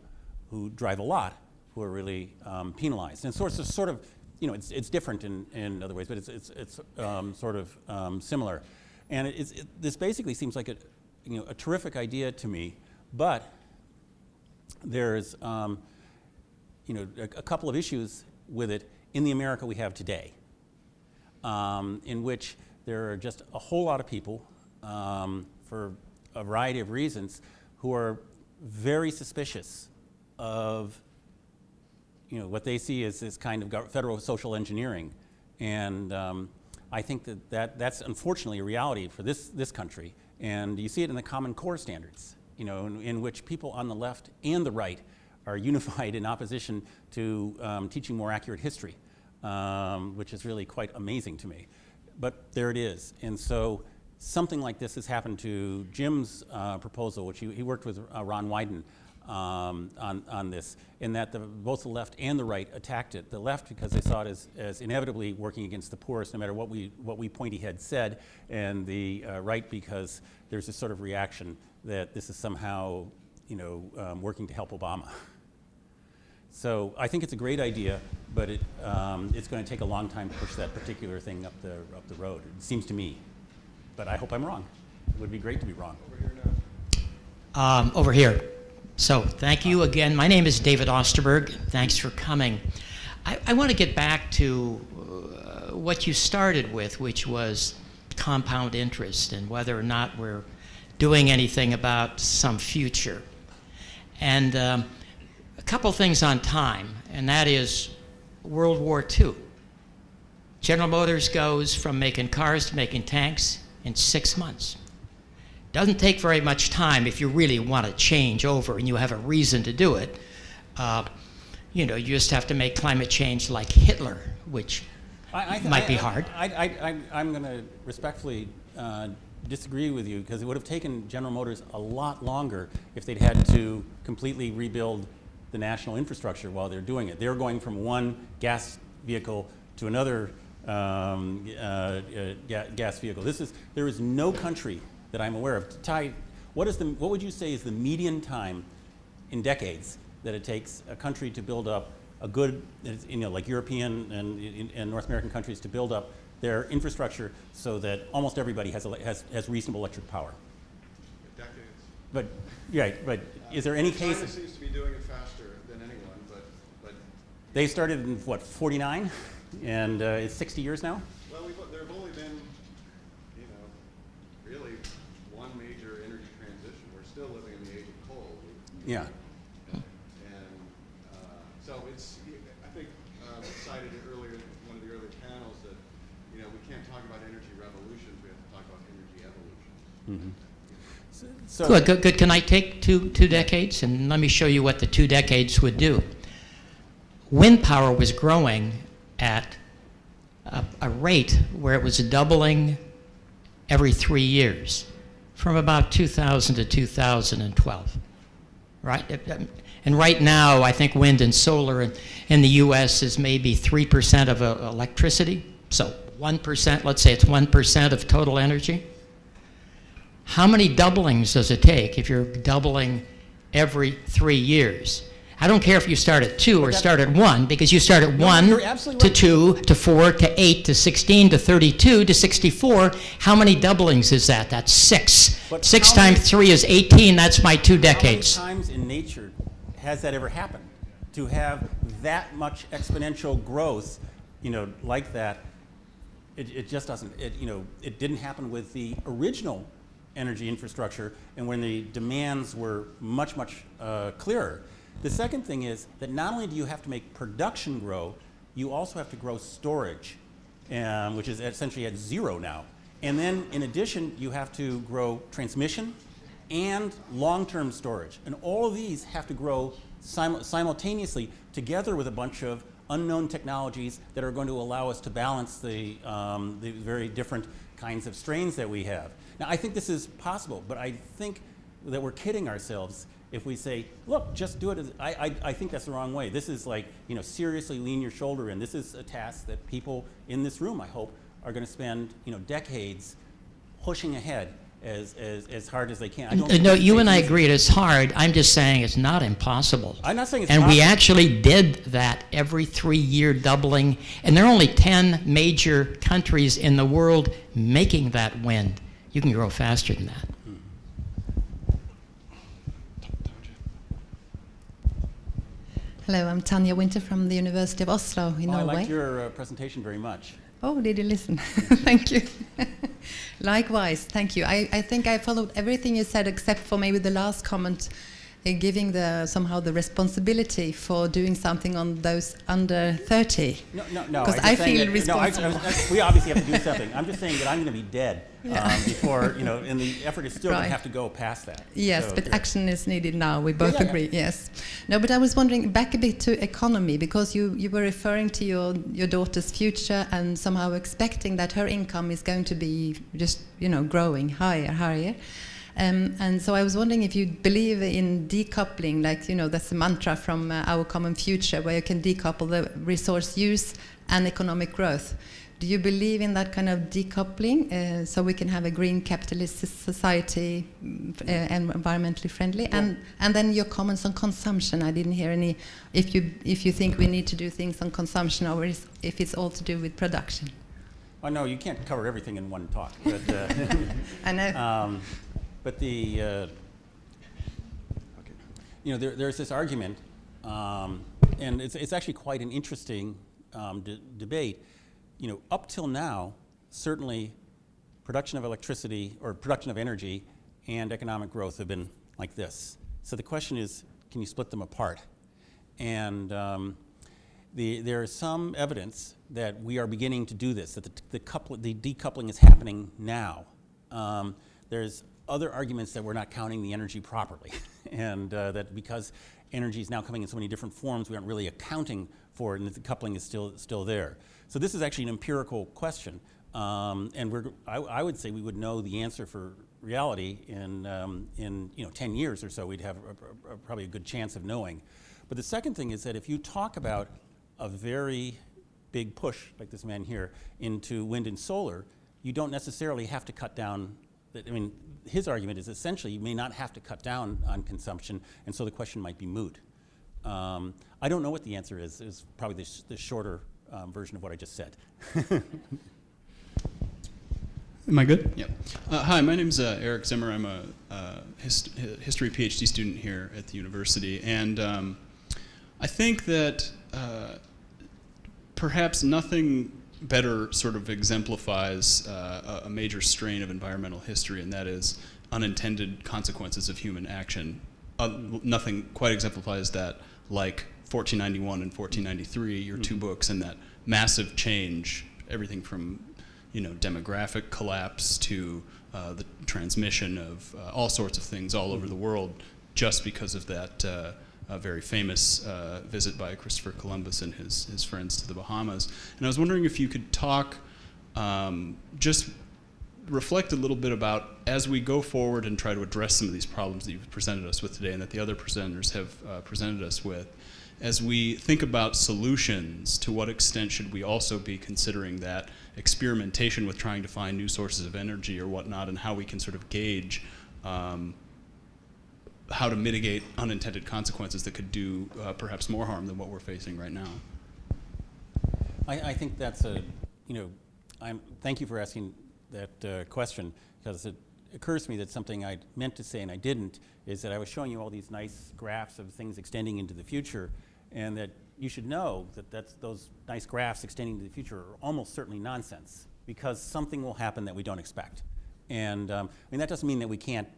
who drive a lot who are really penalized. And sort of, it's different in other ways, but it's sort of similar. And this basically seems like a terrific idea to me, but there's a couple of issues with it in the America we have today, in which there are just a whole lot of people, for a variety of reasons, who are very suspicious of what they see as this kind of federal social engineering. And I think that's unfortunately a reality for this country. And you see it in the Common Core standards, in which people on the left and the right are unified in opposition to teaching more accurate history, which is really quite amazing to me. But there it is. And so something like this has happened to Jim's proposal, which he worked with Ron Wyden on this, in that both the left and the right attacked it. The left because they saw it as inevitably working against the poorest, no matter what we pointy head said, and the right because there's this sort of reaction that this is somehow working to help Obama. So I think it's a great idea, but it's going to take a long time to push that particular thing up the road. It seems to me. But I hope I'm wrong. It would be great to be wrong. Over here now. Over here. So thank you again. My name is David Osterberg. Thanks for coming. I want to get back to what you started with, which was compound interest and whether or not we're doing anything about some future. And a couple things on time, and that is World War II. General Motors goes from making cars to making tanks in 6 months. Doesn't take very much time if you really want to change over and you have a reason to do it. You know, you just have to make climate change like Hitler, which might be hard. I'm going to respectfully disagree with you, because it would have taken General Motors a lot longer if they'd had to completely rebuild the national infrastructure while they're doing it. They're going from one gas vehicle to another gas vehicle. There is no country that I'm aware of. Ty, what would you say is the median time in decades that it takes a country to build up a good, you know, like European and North American countries, to build up their infrastructure so that almost everybody has reasonable electric power? Decades. But is there any case? China seems to be doing it faster than anyone, but They started in what, 49, and it's 60 years now. well, there have only been, you know, really one major energy transition. We're still living in the age of coal. Yeah. So it's, I think we cited it earlier in one of the earlier panels that, you know, we can't talk about energy revolutions, we have to talk about energy evolution. Mm-hmm. So Good. Can I take two decades? And let me show you what the 2 decades would do. Wind power was growing at a rate where it was doubling every 3 years, from about 2000 to 2012, right? And right now, I think wind and solar in the U.S. is maybe 3% of electricity. So 1%, let's say it's 1% of total energy. How many doublings does it take if you're doubling every 3 years? I don't care if you start at 2 or start at 1, because you start at 1 to 2 to 4 to 8 to 16 to 32 to 64. How many doublings is that? That's 6. But 6 times 3 is 18. That's my 2 decades. How many times in nature has that ever happened? To have that much exponential growth, you know, like that, it just doesn't. It didn't happen with the original energy infrastructure, and when the demands were much clearer. The second thing is that not only do you have to make production grow, you also have to grow storage, which is essentially at 0 now. And then in addition, you have to grow transmission and long-term storage. And all of these have to grow simultaneously, together with a bunch of unknown technologies that are going to allow us to balance the very different kinds of strains that we have. Now, I think this is possible, but I think that we're kidding ourselves if we say, look, just do it. I think that's the wrong way. This is like, you know, seriously lean your shoulder in. This is a task that people in this room, I hope, are going to spend, you know, decades pushing ahead as hard as they can. No, you and I agree it's hard. I'm just saying it's not impossible. I'm not saying it's And possible. we actually did that every 3-year doubling. And there are only 10 major countries in the world making that wind. You can grow faster than that. Hello, I'm Tanja Winter from the University of Oslo in Norway. I liked your presentation very much. Oh, did you listen? Thank you. Likewise, thank you. I think I followed everything you said except for maybe the last comment, giving somehow the responsibility for doing something on those under 30. No. Because I feel responsible. We obviously have to do something. I'm just saying that I'm going to be dead before, you know, and the effort is still going to have to go past that. Yes, so, but yeah. action is needed now. We both agree, yes. No, but I was wondering, back a bit to economy, because you were referring to your daughter's future and somehow expecting that her income is going to be just, you know, growing higher. And so I was wondering if you believe in decoupling, like, you know, that's a mantra from Our Common Future, where you can decouple the resource use and economic growth. Do you believe in that kind of decoupling so we can have a green capitalist society and environmentally friendly? And then your comments on consumption. I didn't hear any, if you think we need to do things on consumption, or if it's all to do with production. Oh, no, you can't cover everything in one talk. But, I know. But the, you know, there's this argument, and it's actually quite an interesting debate. You know, up till now, certainly production of electricity or production of energy and economic growth have been like this. So the question is, can you split them apart? And there is some evidence that we are beginning to do this, that the decoupling is happening now. There's other arguments that we're not counting the energy properly, and that because energy is now coming in so many different forms, we aren't really accounting for it, and the coupling is still there. So this is actually an empirical question, and I would say we would know the answer for reality in 10 years or so. We'd have probably a good chance of knowing. But the second thing is that if you talk about a very big push, like this man here, into wind and solar, you don't necessarily have to cut down. I mean, his argument is essentially you may not have to cut down on consumption, and so the question might be moot. I don't know what the answer is probably the shorter version of what I just said. Am I good? Yeah. Hi, my name's Eric Zimmer. I'm a history PhD student here at the university, and I think that perhaps nothing better sort of exemplifies a major strain of environmental history, and that is unintended consequences of human action. Nothing quite exemplifies that like 1491 and 1493, your two books, and that massive change, everything from demographic collapse to the transmission of all sorts of things all over the world, just because of that very famous visit by Christopher Columbus and his friends to the Bahamas. And I was wondering if you could talk, just reflect a little bit about, as we go forward and try to address some of these problems that you've presented us with today and that the other presenters have presented us with, as we think about solutions, to what extent should we also be considering that experimentation with trying to find new sources of energy or whatnot, and how we can sort of gauge how to mitigate unintended consequences that could do perhaps more harm than what we're facing right now? I think that's thank you for asking that question, because it occurs to me that something I meant to say and I didn't is that I was showing you all these nice graphs of things extending into the future, and that you should know that those nice graphs extending into the future are almost certainly nonsense, because something will happen that we don't expect. And I mean, that doesn't mean that we can't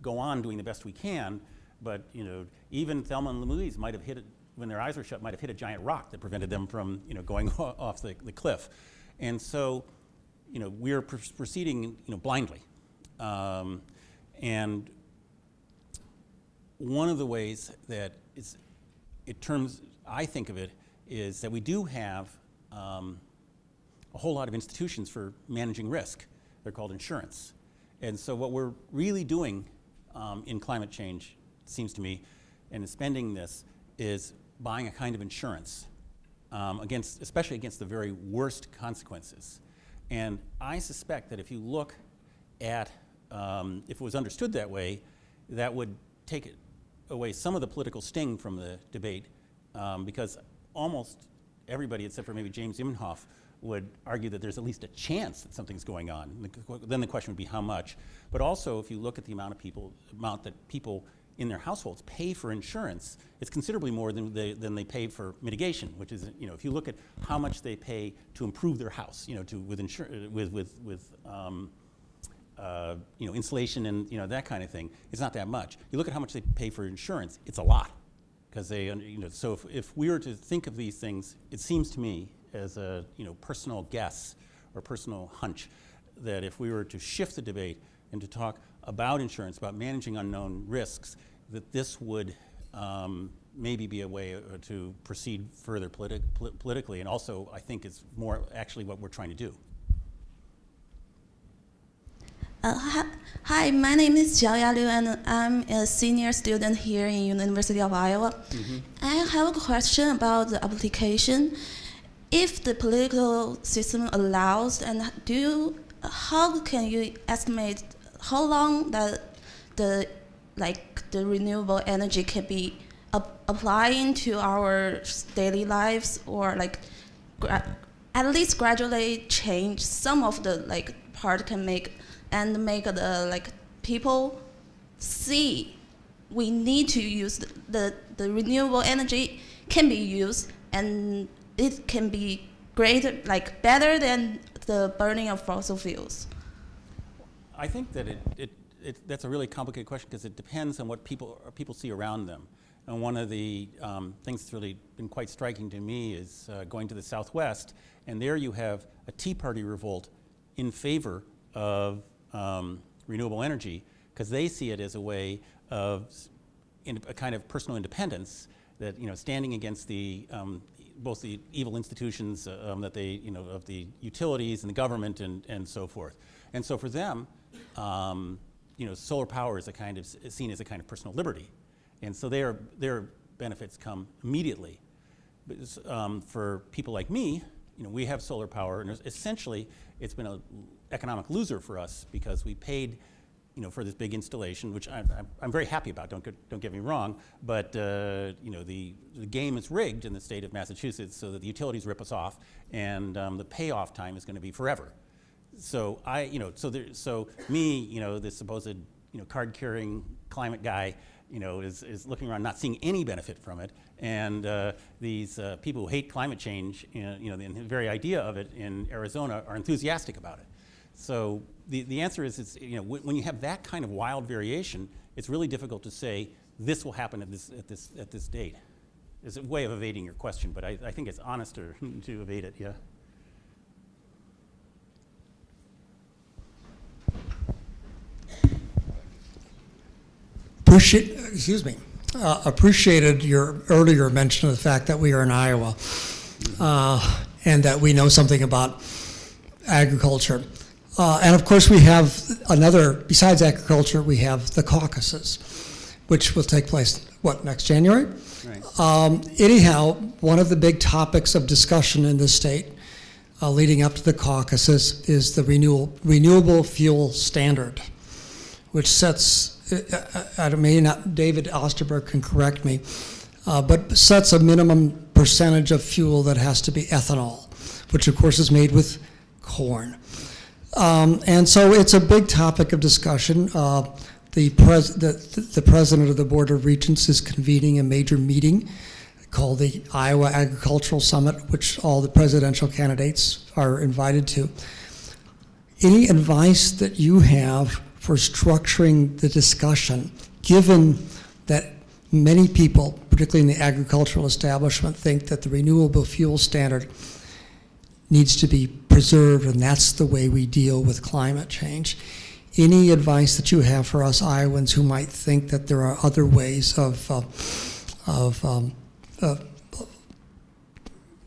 go on doing the best we can, but even Thelma and Louise might have hit it, when their eyes were shut, might have hit a giant rock that prevented them from going off the cliff. And so we're proceeding blindly. And one of the ways that I think of it, is that we do have a whole lot of institutions for managing risk. They're called insurance. And so what we're really doing in climate change, it seems to me, and in spending this, is buying a kind of insurance, especially against the very worst consequences. And I suspect that if you look at, if it was understood that way, that would take away some of the political sting from the debate, because almost everybody, except for maybe James Imhoff, would argue that there's at least a chance that something's going on. Then the question would be how much. But also, if you look at the amount that people in their households pay for insurance, it's considerably more than they pay for mitigation, which is, if you look at how much they pay to improve their house, with insulation and that kind of thing, it's not that much. You look at how much they pay for insurance, it's a lot, because they, so if we were to think of these things, it seems to me, as a personal guess or personal hunch, that if we were to shift the debate and to talk about insurance, about managing unknown risks, that this would maybe be a way to proceed further politically, and also I think it's more actually what we're trying to do. Hi, my name is Xiaoya Liu, and I'm a senior student here in University of Iowa. Mm-hmm. I have a question about the application. If the political system allows, and how can you estimate how long that the renewable energy can be applying to our daily lives, or at least gradually change some of the part can make the people see we need to use the renewable energy can be used, and it can be greater, better than the burning of fossil fuels? I think that that's a really complicated question, because it depends on what people see around them. And one of the things that's really been quite striking to me is going to the Southwest, and there you have a Tea Party revolt in favor of renewable energy because they see it as a way of a kind of personal independence that, standing against the both the evil institutions that they, of the utilities and the government and so forth. And so for them, solar power is seen as a kind of personal liberty. And so their benefits come immediately. But for people like me, we have solar power, and essentially it's been an economic loser for us because we paid for this big installation, which I'm very happy about, don't get me wrong, but the game is rigged in the state of Massachusetts so that the utilities rip us off, and the payoff time is going to be forever. So so me, this supposed card-carrying climate guy, is looking around not seeing any benefit from it, and these people who hate climate change, the very idea of it in Arizona are enthusiastic about it. So the answer is, when you have that kind of wild variation, it's really difficult to say this will happen at this date. It's a way of evading your question, but I think it's honester to evade it. Yeah. Appreciated your earlier mention of the fact that we are in Iowa and that we know something about agriculture. And of course we have besides agriculture, we have the caucuses, which will take place, next January? Right. Anyhow, one of the big topics of discussion in the state leading up to the caucuses is the renewable fuel standard, which sets, David Osterberg can correct me, but sets a minimum percentage of fuel that has to be ethanol, which of course is made with corn. And so it's a big topic of discussion. The president of the Board of Regents is convening a major meeting called the Iowa Agricultural Summit, which all the presidential candidates are invited to. Any advice that you have for structuring the discussion, given that many people, particularly in the agricultural establishment, think that the renewable fuel standard needs to be preserved, and that's the way we deal with climate change. Any advice that you have for us Iowans who might think that there are other ways of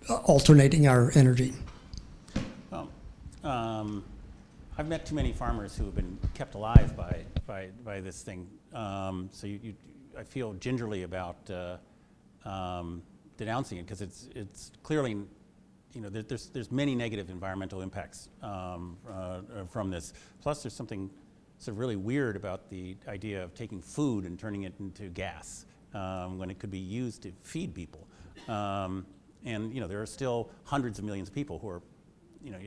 alternating our energy? Well, I've met too many farmers who have been kept alive by this thing. So I feel gingerly about denouncing it because it's clearly, there's many negative environmental impacts from this. Plus, there's something sort of really weird about the idea of taking food and turning it into gas when it could be used to feed people. And there are still hundreds of millions of people who are,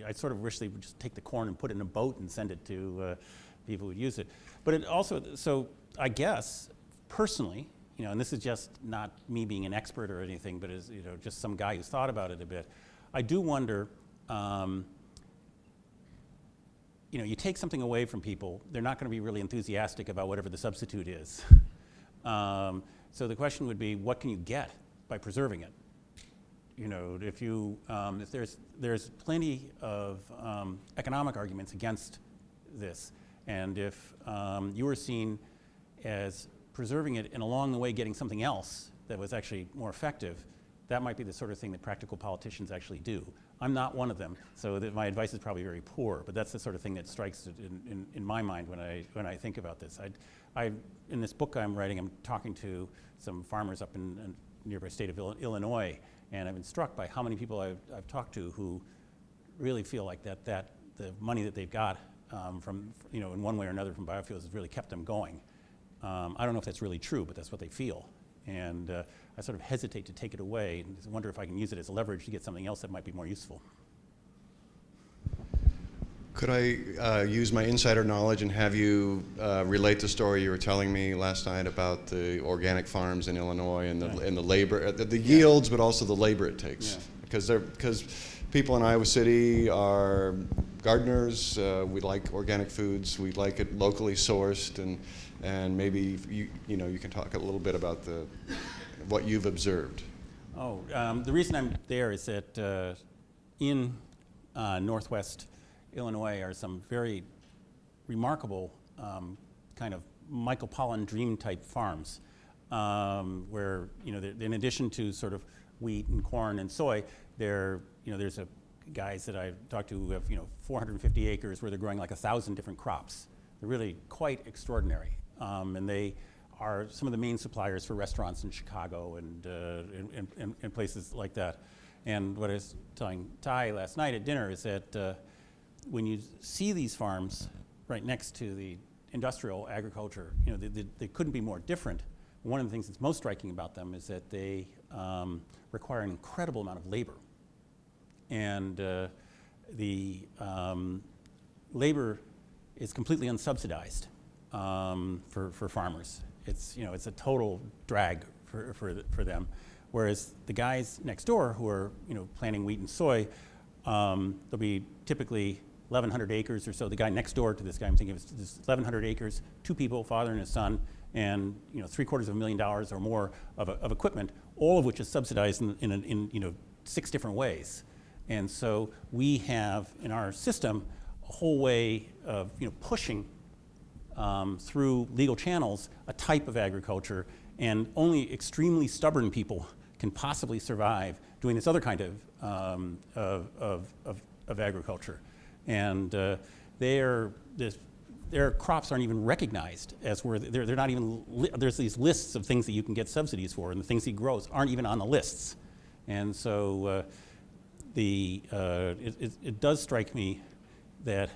I sort of wish they would just take the corn and put it in a boat and send it to people who would use it. But it also, so I guess personally, and this is just not me being an expert or anything, but as just some guy who's thought about it a bit. I do wonder, you take something away from people, they're not going to be really enthusiastic about whatever the substitute is. So the question would be, what can you get by preserving it? If there's plenty of economic arguments against this, and if you were seen as preserving it and along the way getting something else that was actually more effective, that might be the sort of thing that practical politicians actually do. I'm not one of them, so my advice is probably very poor, but that's the sort of thing that strikes in my mind when I think about this. In this book I'm writing, I'm talking to some farmers up in nearby state of Illinois, and I've been struck by how many people I've talked to who really feel like that the money that they've got from, in one way or another from biofuels has really kept them going. I don't know if that's really true, but that's what they feel. And I sort of hesitate to take it away and wonder if I can use it as leverage to get something else that might be more useful. Could I use my insider knowledge and have you relate the story you were telling me last night about the organic farms in Illinois and the labor, the yields, but also the labor it takes? Yeah. Because people in Iowa City are gardeners. We like organic foods. We like it locally sourced, and maybe you can talk a little bit about what you've observed. Oh, the reason I'm there is that in Northwest Illinois are some very remarkable kind of Michael Pollan dream type farms, where in addition to sort of wheat and corn and soy, there's guys that I've talked to who have 450 acres where they're growing like 1,000 different crops. They're really quite extraordinary, and they are some of the main suppliers for restaurants in Chicago and places like that. And what I was telling Ty last night at dinner is that when you see these farms right next to the industrial agriculture, they couldn't be more different. One of the things that's most striking about them is that they require an incredible amount of labor. And the labor is completely unsubsidized for farmers. It's a total drag for them. Whereas the guys next door who are planting wheat and soy, there'll be typically 1,100 acres or so. The guy next door to this guy, I'm thinking of this 1,100 acres, 2 people, father and his son, and $750,000 or more of equipment, all of which is subsidized in 6 different ways. And so we have in our system a whole way of pushing through legal channels a type of agriculture, and only extremely stubborn people can possibly survive doing this other kind of agriculture. And their crops aren't even recognized as where they're not even, there's these lists of things that you can get subsidies for, and the things he grows aren't even on the lists. And so it does strike me that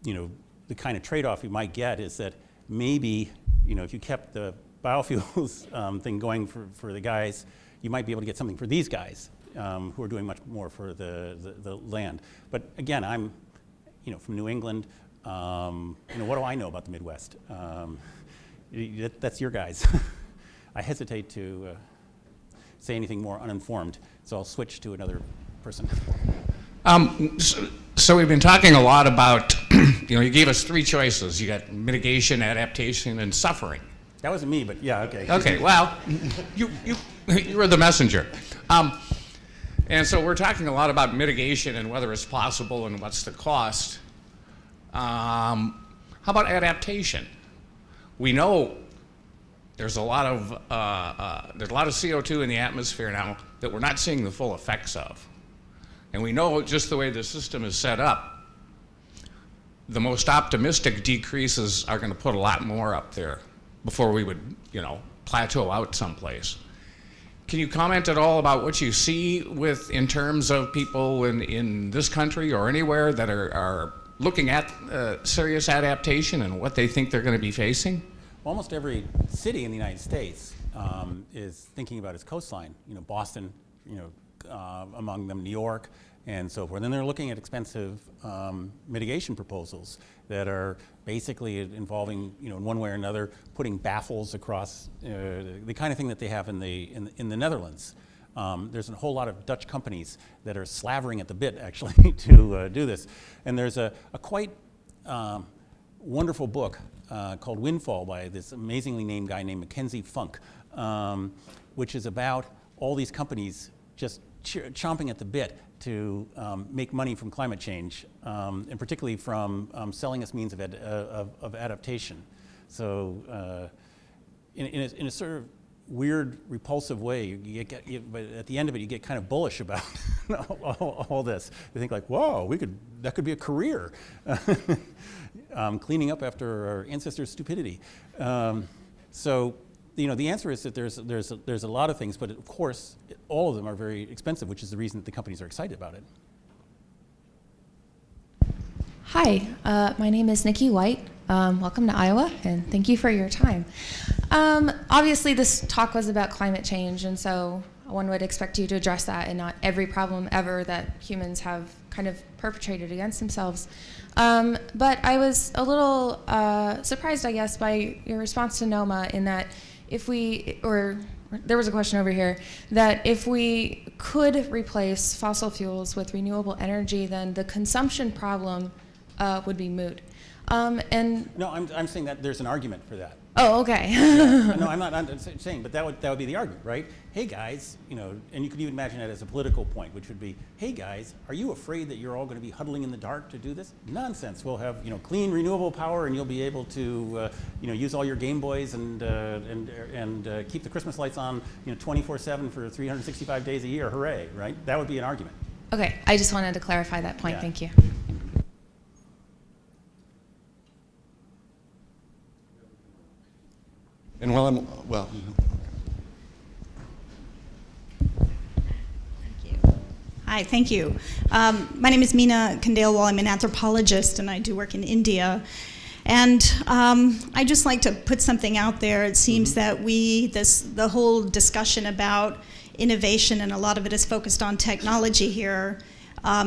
the kind of trade-off you might get is that maybe if you kept the biofuels thing going for the guys, you might be able to get something for these guys who are doing much more for the land. But again, I'm from New England. What do I know about the Midwest? That's your guys. I hesitate to say anything more uninformed, so I'll switch to another person. So we've been talking a lot about, you gave us 3 choices. You got mitigation, adaptation, and suffering. That wasn't me, but yeah, okay. Okay, well, you were the messenger. And so we're talking a lot about mitigation and whether it's possible and what's the cost. How about adaptation? We know there's a lot of CO2 in the atmosphere now that we're not seeing the full effects of. And we know just the way the system is set up, the most optimistic decreases are going to put a lot more up there before we would, plateau out someplace. Can you comment at all about what you see in terms of people in this country or anywhere that are looking at serious adaptation and what they think they're going to be facing? Almost every city in the United States is thinking about its coastline. Boston, among them New York, and so forth. And they're looking at expensive mitigation proposals that are basically involving, in one way or another, putting baffles across the kind of thing that they have in the Netherlands. There's a whole lot of Dutch companies that are slavering at the bit, actually, to do this. And there's a quite wonderful book called Windfall by this amazingly named guy named Mackenzie Funk, which is about all these companies just chomping at the bit to make money from climate change, and particularly from selling us means of adaptation. So in a sort of weird, repulsive way, but at the end of it, you get kind of bullish about all this. You think like, whoa, that could be a career, cleaning up after our ancestors' stupidity. So the answer is that there's a lot of things, but of course, all of them are very expensive, which is the reason that the companies are excited about it. Hi, my name is Nikki White. Welcome to Iowa, and thank you for your time. Obviously, this talk was about climate change, and so one would expect you to address that and not every problem ever that humans have kind of perpetrated against themselves. But I was a little surprised, I guess, by your response to Noma in that there was a question over here, that if we could replace fossil fuels with renewable energy, then the consumption problem would be moot. No, I'm saying that there's an argument for that. Oh, okay. No, I'm not saying, but that would be the argument, right? Hey guys, and you could even imagine that as a political point, which would be, hey guys, are you afraid that you're all going to be huddling in the dark to do this? Nonsense. We'll have clean renewable power, and you'll be able to use all your Game Boys and keep the Christmas lights on 24/7 for 365 days a year. Hooray! Right? That would be an argument. Okay, I just wanted to clarify that point. Yeah. Thank you. And Hi, thank you. My name is Meena Khandelwal. I'm an anthropologist, and I do work in India. And I'd just like to put something out there. It seems that the whole discussion about innovation, and a lot of it is focused on technology here,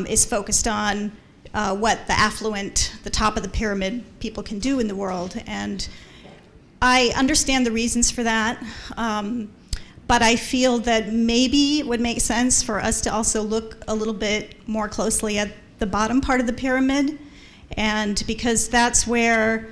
is focused on what the affluent, the top of the pyramid people can do in the world. And I understand the reasons for that. But I feel that maybe it would make sense for us to also look a little bit more closely at the bottom part of the pyramid, and because that's where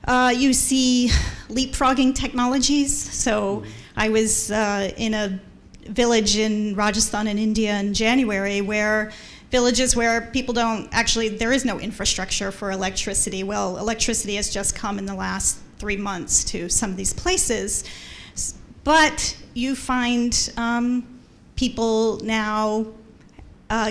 you see leapfrogging technologies. So I was in a village in Rajasthan in India in January, where villages where people there is no infrastructure for electricity. Well, electricity has just come in the last 3 months to some of these places. But you find people now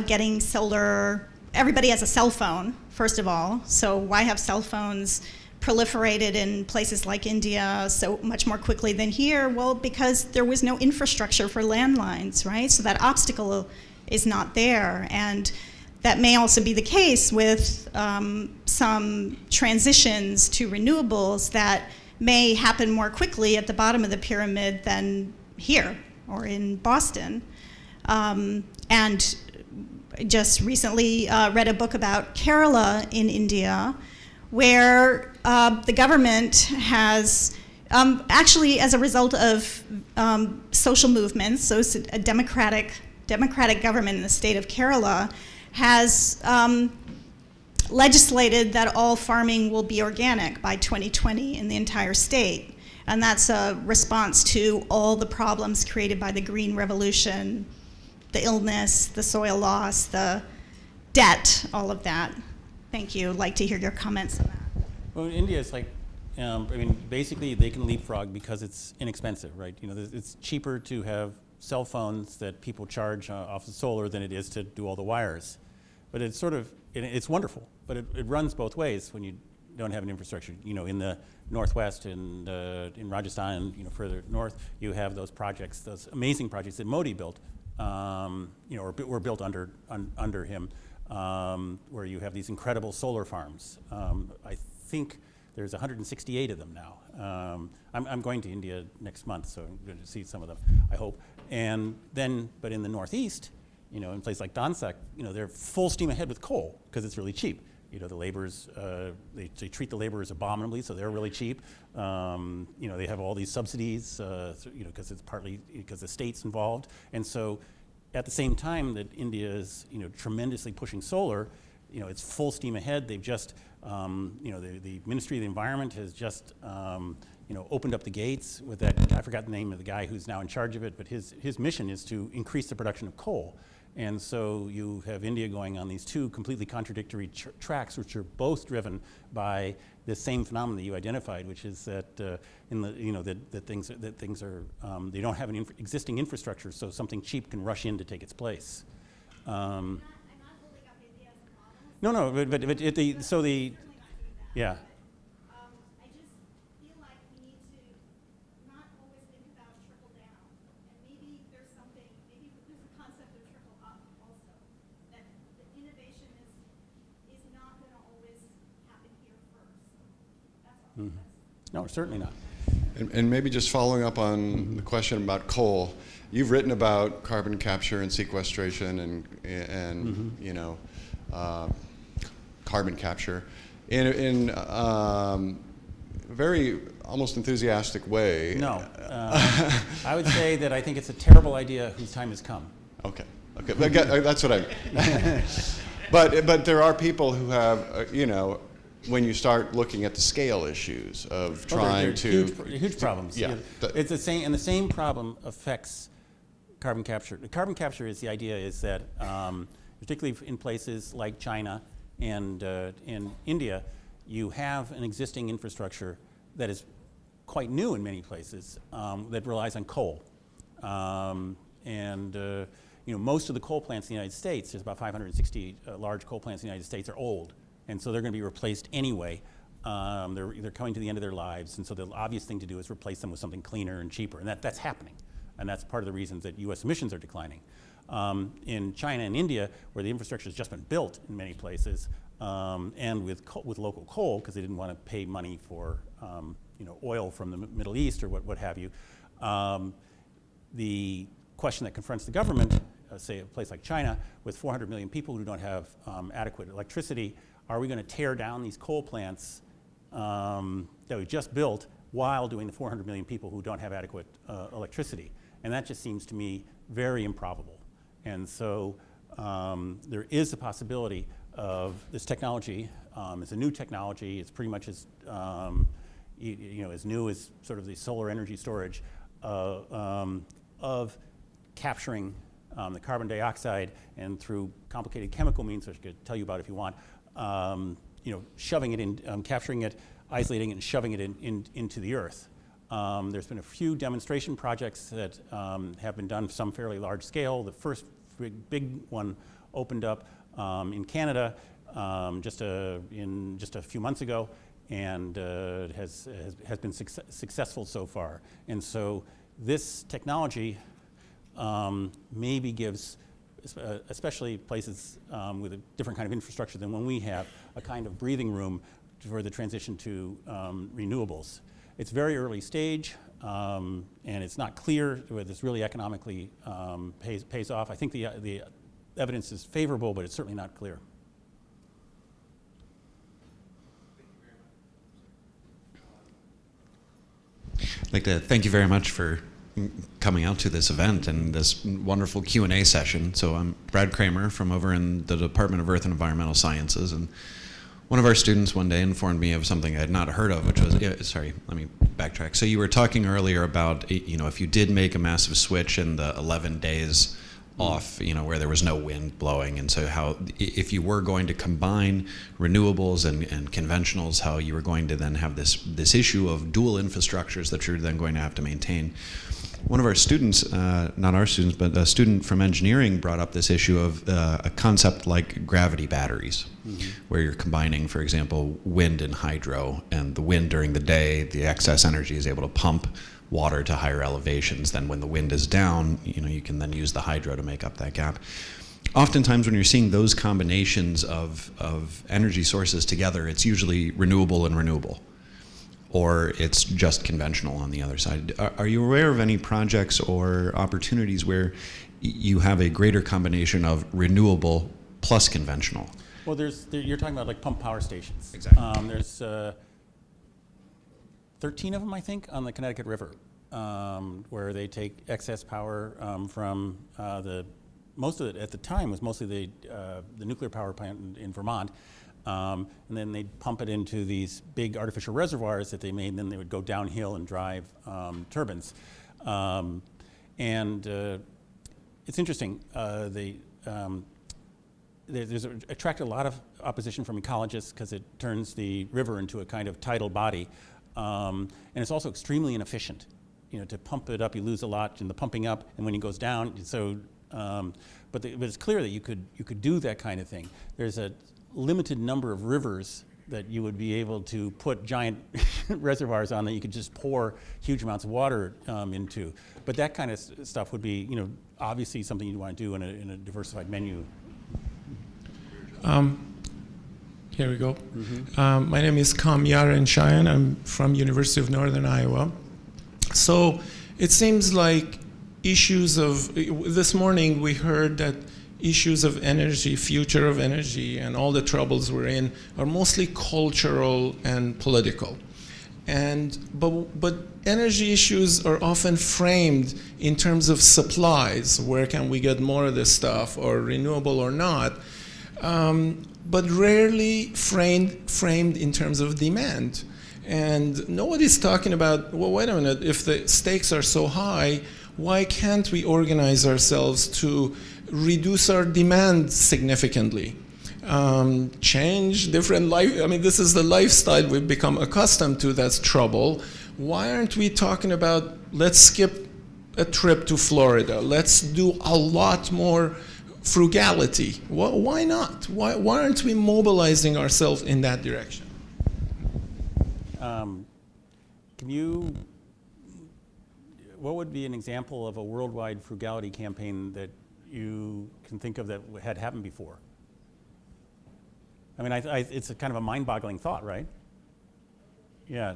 getting solar. Everybody has a cell phone, first of all. So why have cell phones proliferated in places like India so much more quickly than here? Well, because there was no infrastructure for landlines, right? So that obstacle is not there. And that may also be the case with some transitions to renewables that may happen more quickly at the bottom of the pyramid than here or in Boston. And just recently read a book about Kerala in India, where the government has, actually as a result of social movements, so it's a democratic government in the state of Kerala, has legislated that all farming will be organic by 2020 in the entire state. And that's a response to all the problems created by the Green Revolution, the illness, the soil loss, the debt, all of that. Thank you. I'd like to hear your comments on that. Well, India is like, basically they can leapfrog because it's inexpensive, right? It's cheaper to have cell phones that people charge off of solar than it is to do all the wires. But it's it's wonderful, but it runs both ways when you don't have an infrastructure. In the Northwest and in Rajasthan and further north, you have those projects, those amazing projects that Modi built, or were built under him, where you have these incredible solar farms. I think there's 168 of them now. I'm going to India next month, so I'm going to see some of them, I hope. And then, but in the Northeast, in a place like Dansak, they're full steam ahead with coal because it's really cheap. The laborers, they treat the laborers abominably, so they're really cheap. They have all these subsidies, because it's partly because the state's involved. And so at the same time that India is, tremendously pushing solar, it's full steam ahead. They've just, the Ministry of the Environment has just, opened up the gates with that, I forgot the name of the guy who's now in charge of it, but his mission is to increase the production of coal. And so you have India going on these two completely contradictory tracks, which are both driven by the same phenomenon that you identified, which is that that things are they don't have an existing infrastructure, so something cheap can rush in to take its place. No, yeah. No, certainly not. And maybe just following up on the question about coal, you've written about carbon capture and sequestration and carbon capture in a very almost enthusiastic way. No, I would say that I think it's a terrible idea whose time has come. Okay, that's what I mean. But there are people who have when you start looking at the scale issues of trying they're to... huge problems. Yeah. It's the same, and the same problem affects carbon capture. The carbon capture is the idea is that, particularly in places like China and in India, you have an existing infrastructure that is quite new in many places that relies on coal. Most of the coal plants in the United States, there's about 560 large coal plants in the United States, are old. And so they're going to be replaced anyway. They're coming to the end of their lives. And so the obvious thing to do is replace them with something cleaner and cheaper. And that's happening. And that's part of the reasons that U.S. emissions are declining. In China and India, where the infrastructure has just been built in many places, and with local coal, because they didn't want to pay money for oil from the Middle East or what have you, the question that confronts the government, say a place like China, with 400 million people who don't have adequate electricity, are we going to tear down these coal plants that we just built while doing the 400 million people who don't have adequate electricity? And that just seems to me very improbable. And so there is a possibility of this technology. It's a new technology. It's pretty much as as new as sort of the solar energy storage of capturing the carbon dioxide, and through complicated chemical means, which I could tell you about if you want, shoving it in, capturing it, isolating it, and shoving it into the earth. There's been a few demonstration projects that have been done, some fairly large scale. The first big one opened up in Canada just a few months ago, and has been successful so far. And so this technology maybe gives, especially places with a different kind of infrastructure than one we have, a kind of breathing room for the transition to renewables. It's very early stage, and it's not clear whether this really economically pays off. I think the evidence is favorable, but it's certainly not clear. I'd like to thank you very much for coming out to this event and this wonderful Q&A session. So I'm Brad Kramer from over in the Department of Earth and Environmental Sciences, and one of our students one day informed me of something I had not heard of, which was, sorry, let me backtrack. So you were talking earlier about, if you did make a massive switch in the 11 days off, where there was no wind blowing, and so how, if you were going to combine renewables and conventionals, how you were going to then have this issue of dual infrastructures that you're then going to have to maintain. One of our students, not our students, but a student from engineering brought up this issue of a concept like gravity batteries, where you're combining, for example, wind and hydro, and the wind during the day, the excess energy is able to pump water to higher elevations. Then when the wind is down, you can then use the hydro to make up that gap. Oftentimes when you're seeing those combinations of energy sources together, it's usually renewable and renewable, or it's just conventional on the other side. Are you aware of any projects or opportunities where you have a greater combination of renewable plus conventional? Well, you're talking about like pump power stations. Exactly. There's 13 of them, I think, on the Connecticut River, where they take excess power from most of it at the time was mostly the nuclear power plant in Vermont. And then they'd pump it into these big artificial reservoirs that they made, and then they would go downhill and drive turbines. It's interesting. There's attracted a lot of opposition from ecologists because it turns the river into a kind of tidal body. And it's also extremely inefficient. To pump it up, you lose a lot in the pumping up, and when it goes down, so. But it's clear that you could do that kind of thing. There's a limited number of rivers that you would be able to put giant reservoirs on that you could just pour huge amounts of water into. But that kind of stuff would be, obviously something you'd want to do in a diversified menu. Here we go. My name is Kamyar Shayan. I'm from University of Northern Iowa. So it seems like this morning we heard that issues of energy, future of energy, and all the troubles we're in are mostly cultural and political. But energy issues are often framed in terms of supplies. Where can we get more of this stuff, or renewable or not? but rarely framed in terms of demand. And nobody's talking about, well, wait a minute, if the stakes are so high, why can't we organize ourselves to reduce our demand significantly? Change different life. I mean, this is the lifestyle we've become accustomed to. That's trouble. Why aren't we talking about, let's skip a trip to Florida? Let's do a lot more frugality. Why not? Why aren't we mobilizing ourselves in that direction? What would be an example of a worldwide frugality campaign that you can think of that had happened before? I mean, it's a kind of a mind-boggling thought, right? Yeah.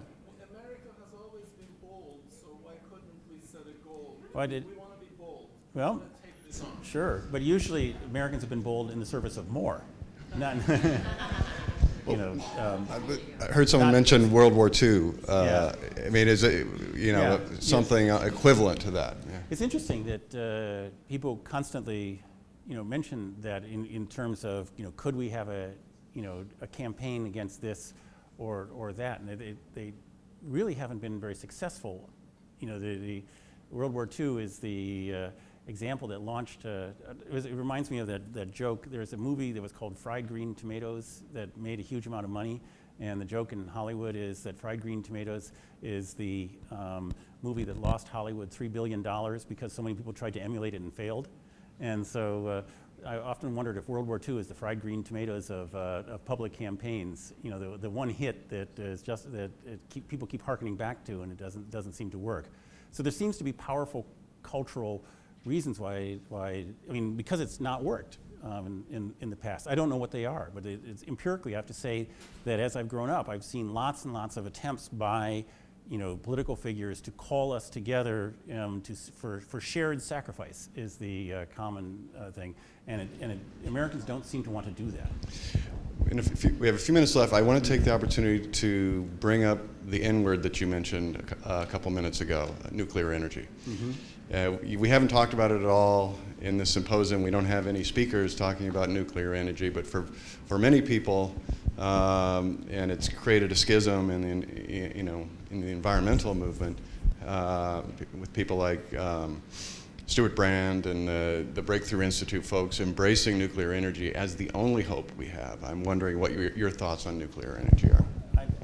America has always been bold, so why couldn't we set a goal? We want to be bold. Well, We want to take this on. Sure, but usually Americans have been bold in the service of more. Not, I heard someone mention World War II. Yeah. I mean, is it something equivalent to that? Yeah. It's interesting that people constantly, mention that in terms of, could we have a campaign against this or that, and they really haven't been very successful. The World War II is the example that launched, it reminds me of that joke. There's a movie that was called Fried Green Tomatoes that made a huge amount of money, and the joke in Hollywood is that Fried Green Tomatoes is the movie that lost Hollywood $3 billion because so many people tried to emulate it and failed. And so I often wondered if World War II is the fried green tomatoes of public campaigns. The one hit that is just that people keep hearkening back to, and it doesn't seem to work. So there seems to be powerful cultural reasons why I mean, because it's not worked in the past. I don't know what they are, but it's empirically, I have to say that as I've grown up, I've seen lots and lots of attempts by political figures to call us together for shared sacrifice is the common thing, and Americans don't seem to want to do that. And we have a few minutes left. I want to take the opportunity to bring up the N word that you mentioned a couple minutes ago, nuclear energy. Mm-hmm. We haven't talked about it at all in this symposium. We don't have any speakers talking about nuclear energy, but for many people, and it's created a schism in the environmental movement with people like Stuart Brand and the Breakthrough Institute folks embracing nuclear energy as the only hope we have. I'm wondering what your thoughts on nuclear energy are.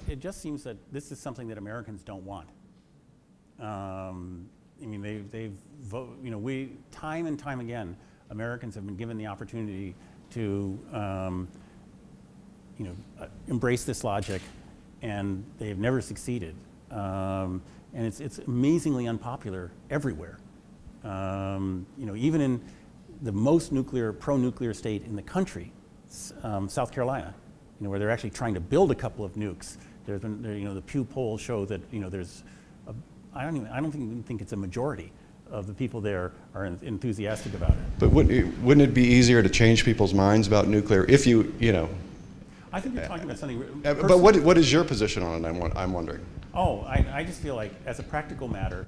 It just seems that this is something that Americans don't want. I mean, we time and time again, Americans have been given the opportunity to, embrace this logic, and they have never succeeded. And it's amazingly unpopular everywhere. Even in the most pro-nuclear state in the country, South Carolina, where they're actually trying to build a couple of nukes. There's been, the Pew polls show that there's I don't even think it's a majority of the people there are enthusiastic about it. But wouldn't it be easier to change people's minds about nuclear if I think you're talking about something. But what is your position on it? I'm wondering. Oh, I just feel like, as a practical matter,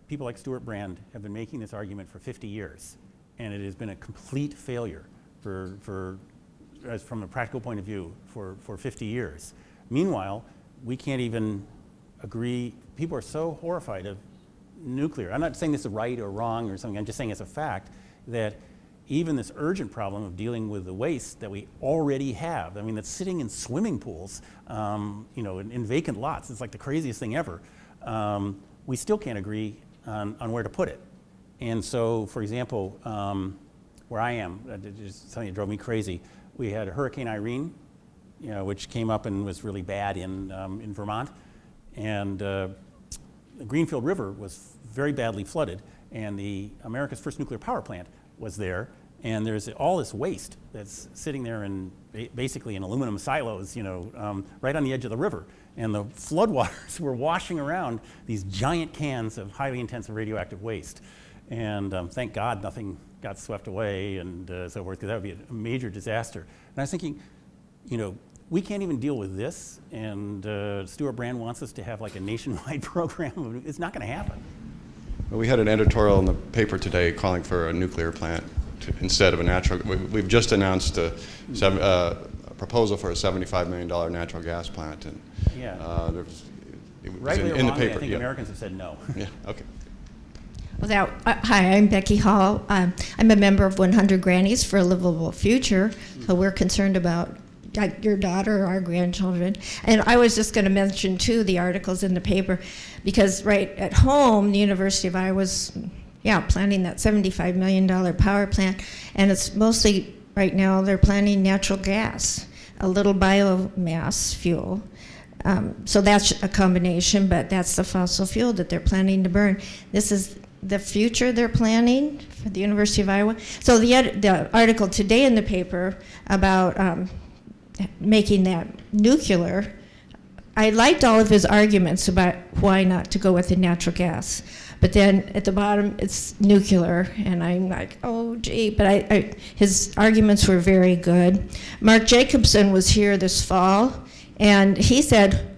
people like Stuart Brand have been making this argument for 50 years, and it has been a complete failure from a practical point of view for 50 years. Meanwhile, we can't even agree. People are so horrified of nuclear. I'm not saying this is right or wrong or something. I'm just saying it's a fact that even this urgent problem of dealing with the waste that we already have, I mean, that's sitting in swimming pools, in vacant lots. It's like the craziest thing ever. We still can't agree on where to put it. And so, for example, where I am, just something that drove me crazy. We had Hurricane Irene, which came up and was really bad in Vermont. And the Greenfield River was very badly flooded, and America's first nuclear power plant was there, and there's all this waste that's sitting there basically in aluminum silos, right on the edge of the river. And the floodwaters were washing around these giant cans of highly intensive radioactive waste. And thank God nothing got swept away and so forth, because that would be a major disaster. And I was thinking, we can't even deal with this, and Stuart Brand wants us to have like a nationwide program. It's not going to happen. Well, we had an editorial in the paper today calling for a nuclear plant instead of a natural. We've just announced a proposal for a $75 million natural gas plant, and it was Rightly or in the wrongly, paper. I think Americans have said no. Yeah. Okay. Well, hi, I'm Becky Hall. I'm a member of 100 Grannies for a Livable Future, so we're concerned about your daughter, our grandchildren. And I was just going to mention, too, the articles in the paper, because right at home, the University of Iowa's, planning that $75 million power plant, and it's mostly, right now, they're planning natural gas, a little biomass fuel. So that's a combination, but that's the fossil fuel that they're planning to burn. This is the future they're planning for the University of Iowa. So the article today in the paper about making that nuclear, I liked all of his arguments about why not to go with the natural gas. But then at the bottom, it's nuclear, and I'm like, oh, gee. But his arguments were very good. Mark Jacobson was here this fall, and he said,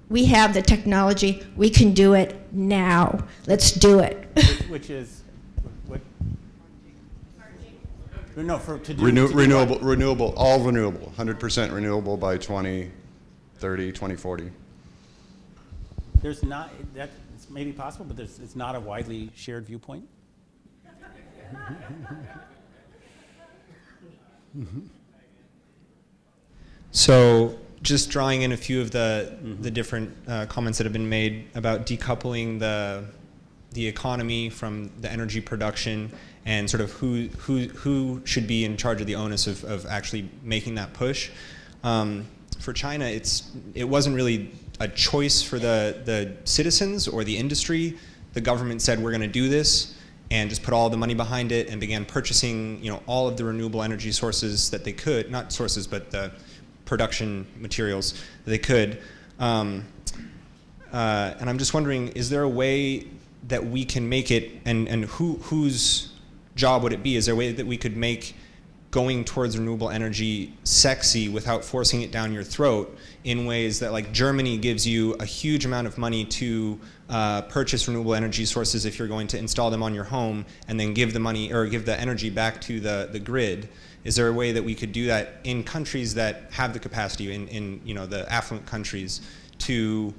we have the technology, we can do it now. Let's do it. Which is what? No, to do renewable, all renewable, 100% renewable by 2030, 2040. There's not, that it's maybe possible, but it's not a widely shared viewpoint. So just drawing in a few of the different comments that have been made about decoupling the economy from the energy production, and sort of who should be in charge of the onus of actually making that push. For China, it wasn't really a choice for the citizens or the industry. The government said, we're going to do this, and just put all the money behind it and began purchasing all of the renewable energy sources that they could, not sources, but the production materials that they could. And I'm just wondering, is there a way that we can make it, and whose job would it be? Is there a way that we could make going towards renewable energy sexy without forcing it down your throat, in ways that, like, Germany gives you a huge amount of money to purchase renewable energy sources if you're going to install them on your home, and then give the money or give the energy back to the grid? Is there a way that we could do that in countries that have the capacity, in the affluent countries, to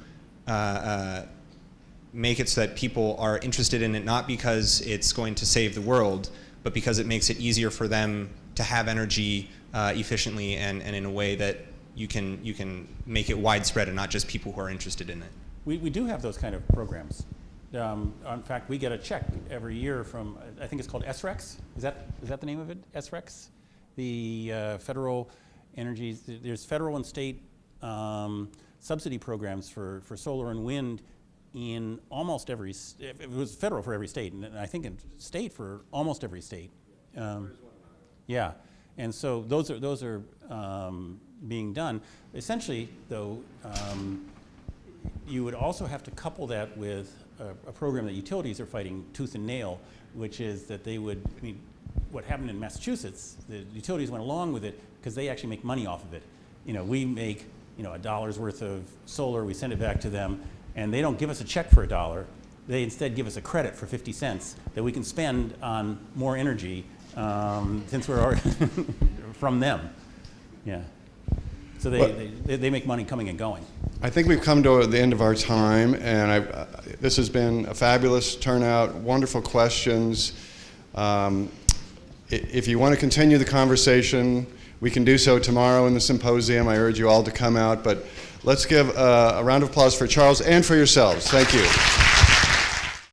make it so that people are interested in it, not because it's going to save the world, but because it makes it easier for them to have energy efficiently and in a way that you can make it widespread and not just people who are interested in it? We do have those kind of programs. In fact, we get a check every year from, I think it's called SREX. Is that the name of it? SREX? The federal energy, there's federal and state subsidy programs for solar and wind in almost every, it was federal for every state, and I think in state for almost every state. Yeah, and so those are being done. Essentially, though, you would also have to couple that with a program that utilities are fighting tooth and nail, which is that they would, what happened in Massachusetts, the utilities went along with it because they actually make money off of it. We make $1 worth of solar, we send it back to them, and they don't give us a check for $1. They instead give us a credit for 50 cents that we can spend on more energy since we're already from them. Yeah. So they make money coming and going. I think we've come to the end of our time, and this has been a fabulous turnout, wonderful questions. If you want to continue the conversation, we can do so tomorrow in the symposium. I urge you all to come out, but let's give a round of applause for Charles and for yourselves. Thank you.